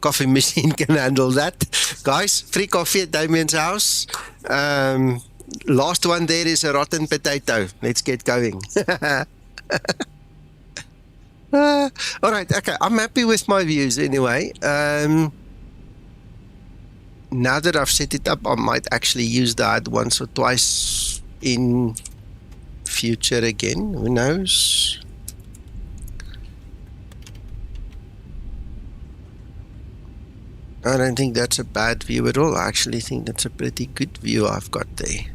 coffee machine can handle that. Guys, free coffee at Damien's house. Last one there is a rotten potato. Let's get going. All right, okay. I'm happy with my views anyway. Now that I've set it up, I might actually use that once or twice in future again. Who knows? I don't think that's a bad view at all. I actually think that's a pretty good view I've got there.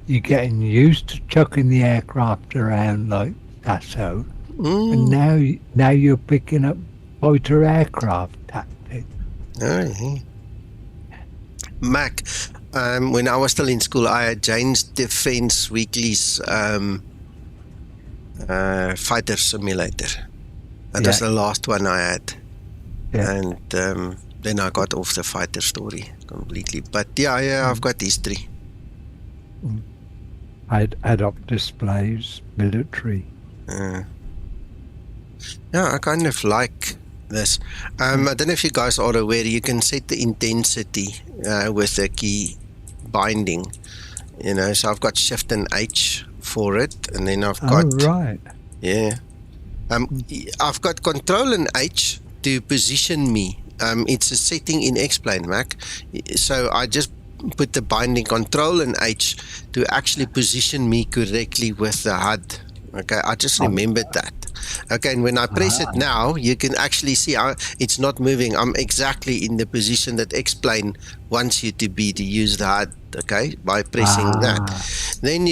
You're getting used to chucking the aircraft around like that, so. And now you're picking up fighter aircraft tactics. Oh, Mac, when I was still in school, I had Jane's Defense Weekly's fighter simulator. That was the last one I had. Yeah. And then I got off the fighter story completely. But yeah, I've got history. Head-up displays, military. Yeah, I kind of like this. I don't know if you guys are aware, you can set the intensity with the key binding. You know, so I've got Shift and H for it, and then I've got... Oh, right. Yeah. I've got Control and H to position me. It's a setting in X-Plane, Mac. So I just put the binding Control and H to actually position me correctly with the HUD. Okay, I just remembered that. Okay, and when I press it now, you can actually see it's not moving. I'm exactly in the position that X-Plane wants you to be to use the HUD. Okay, by pressing that. Then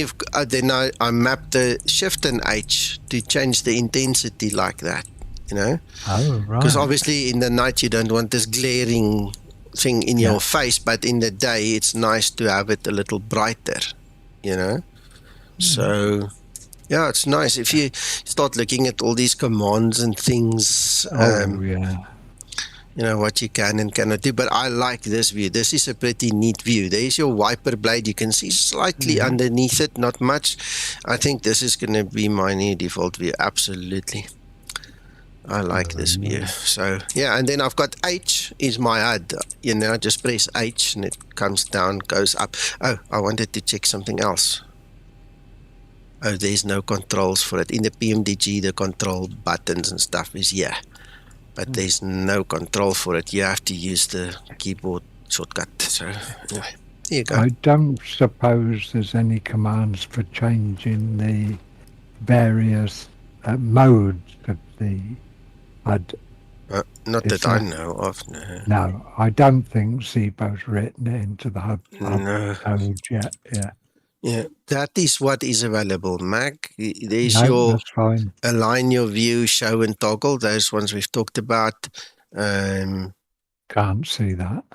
I mapped the Shift and H to change the intensity like that. You know, because obviously in the night you don't want this glaring thing in your face, but in the day it's nice to have it a little brighter. You know, so. Yeah, it's nice if you start looking at all these commands and things. You know what you can and cannot do. But I like this view. This is a pretty neat view. There's your wiper blade. You can see slightly underneath it, not much. I think this is going to be my new default view. Absolutely. I like this view. So yeah, and then I've got H is my HUD. You know, just press H and it comes down, goes up. Oh, I wanted to check something else. Oh, there's no controls for it. In the PMDG, the control buttons and stuff is but there's no control for it. You have to use the keyboard shortcut. So, anyway, here you go. I don't suppose there's any commands for changing the various modes of the HUD. Not that I know of, no. No, I don't think Zibo's written it into the HUD code yet, Yeah, that is what is available, Mac. There's that's fine. Align your view, show and toggle. Those ones we've talked about. Can't see that.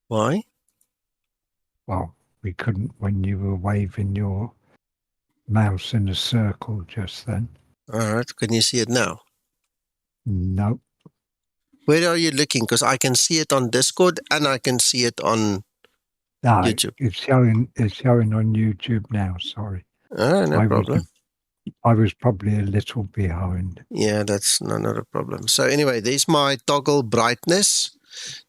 Why? Well, we couldn't when you were waving your mouse in a circle just then. All right, can you see it now? No. Where are you looking? Because I can see it on Discord and I can see it on YouTube. It's showing on YouTube now, sorry. Oh, no problem. I was probably a little behind. Yeah, that's not a problem. So anyway, there's my toggle brightness.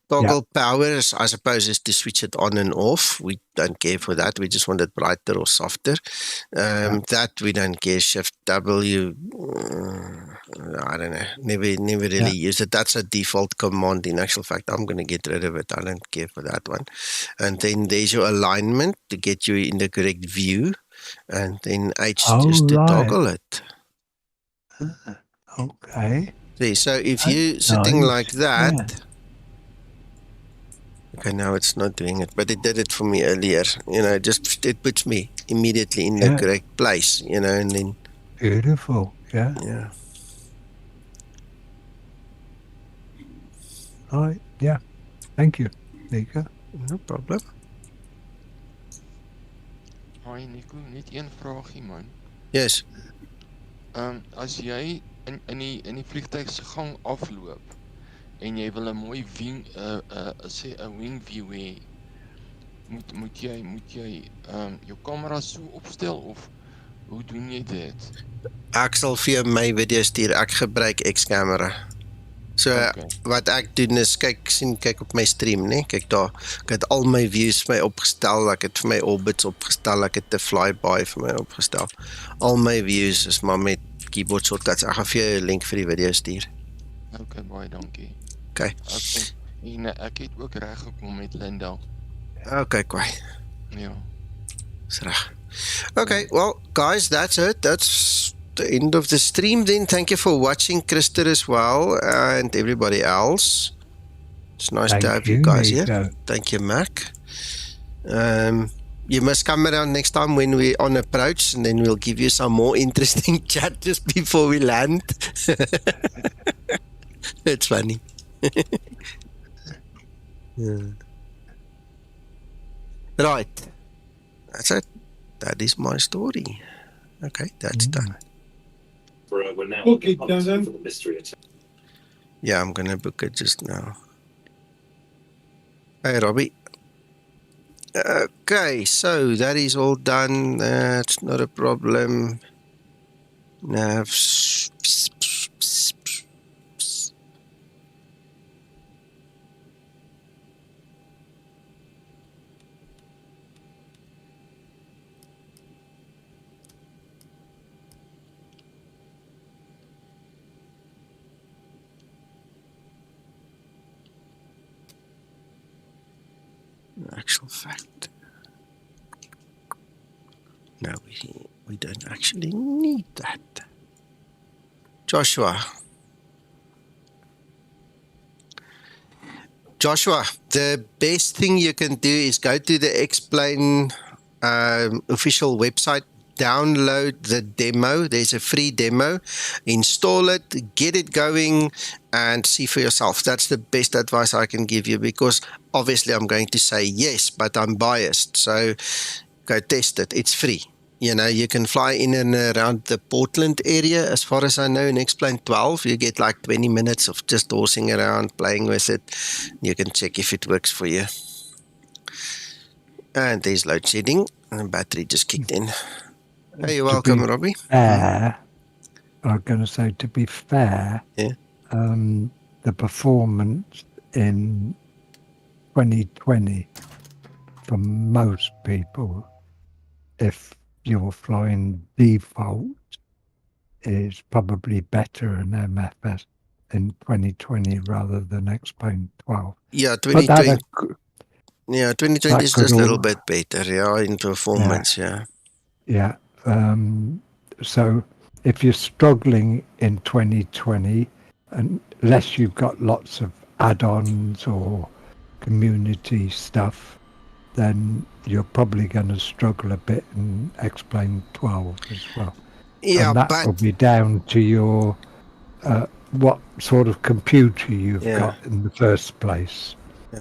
Toggle power, I suppose, is to switch it on and off. We don't care for that. We just want it brighter or softer. That we don't care. Shift W, I don't know. Never really used it. That's a default command. In actual fact, I'm going to get rid of it. I don't care for that one. And then there's your alignment to get you in the correct view. And then H just to toggle it. Okay. See, so if you're sitting like that, Okay, now it's not doing it, but it did it for me earlier. You know, just it puts me immediately in the Yeah. correct place. You know, and then Beautiful. Yeah. yeah. All right. Yeah. Thank you, Nico. No problem. Hi Nico, net een vraagie man. Yes. As jy in die vliegtuig se gang afloop en jy wil 'n mooi wing sê 'n wing view hê, moet jy jou kamera so opstel of hoe doen jy dit? Ek sal vir jou my video stuur. Ek gebruik X-camera. So Okay. wat ek doen is kyk op my stream, né? Kyk daar. Ek het al my views vir my opgestel. Ek het vir my orbits opgestel. Ek het 'n flyby vir my opgestel. Al my views is maar met keyboard shortcuts. Ek gaan vir jou 'n link vir die video stuur. Okay, baie dankie. Okay. En ek het ook reg gekom met Linda. Okay, kwai. Ja. Dis reg. Okay, well, guys, that's it. That's the end of the stream then. Thank you for watching, Krister as well, and everybody else. It's nice to have you guys here. Thank you, Mac. You must come around next time when we're on approach, and then we'll give you some more interesting chat just before we land. It's funny. Yeah. Right. That's it. That is my story. Okay, that's done. We're now book it, Dozen. Yeah, I'm gonna book it just now. Hey, Robbie. Okay, so that is all done. That's not a problem. Now, actual fact. No, we don't actually need that. Joshua, the best thing you can do is go to the Explain official website, download the demo. There's a free demo. Install it, get it going, and see for yourself. That's the best advice I can give you, because obviously I'm going to say yes, but I'm biased. So go test it. It's free. You know, you can fly in and around the Portland area, as far as I know, in Explain 12. You get like 20 minutes of just horsing around, playing with it. You can check if it works for you. And there's load shedding, and the battery just kicked in. Hey, you're welcome, Robbie. I'm going to say, to be fair, yeah. The performance in 2020 for most people, if you're flying default, is probably better in MFS in 2020 rather than Explain 12. Yeah, 2020. Yeah, 2020 is just a little bit better, yeah, in performance, yeah. Yeah. So if you're struggling in 2020, unless you've got lots of add-ons or community stuff, then you're probably going to struggle a bit in Explain 12 as well. Yeah, and that will be down to your what sort of computer you've got in the first place. Yeah.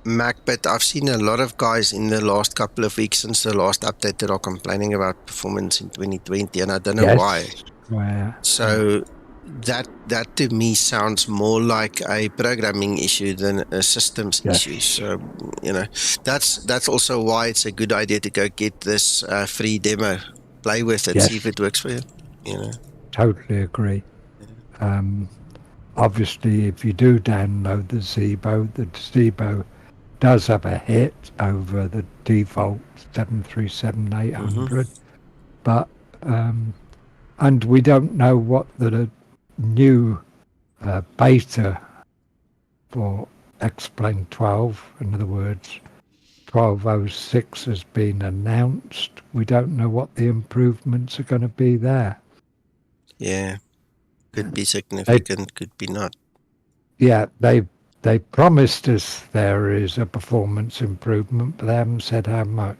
Mac, but I've seen a lot of guys in the last couple of weeks since the last update that are complaining about performance in 2020, and I don't know why. So that to me sounds more like a programming issue than a systems issue. So, you know, that's also why it's a good idea to go get this free demo, play with it, see if it works for you. You know, totally agree. Obviously, if you do download the Zibo does have a hit over the default 737-800, but and we don't know what the new beta for Explain 12, in other words, 12.06 has been announced. We don't know what the improvements are going to be there. Yeah. Could be significant, could be not. Yeah, they've They promised us there is a performance improvement, but they haven't said how much.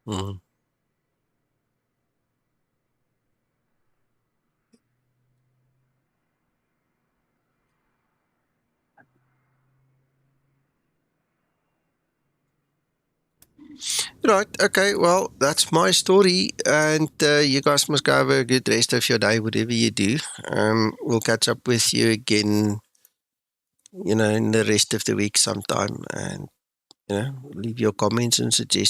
Mm. Right, okay, well, that's my story, and you guys must go have a good rest of your day, whatever you do. We'll catch up with you again, in the rest of the week sometime, and, leave your comments and suggestions.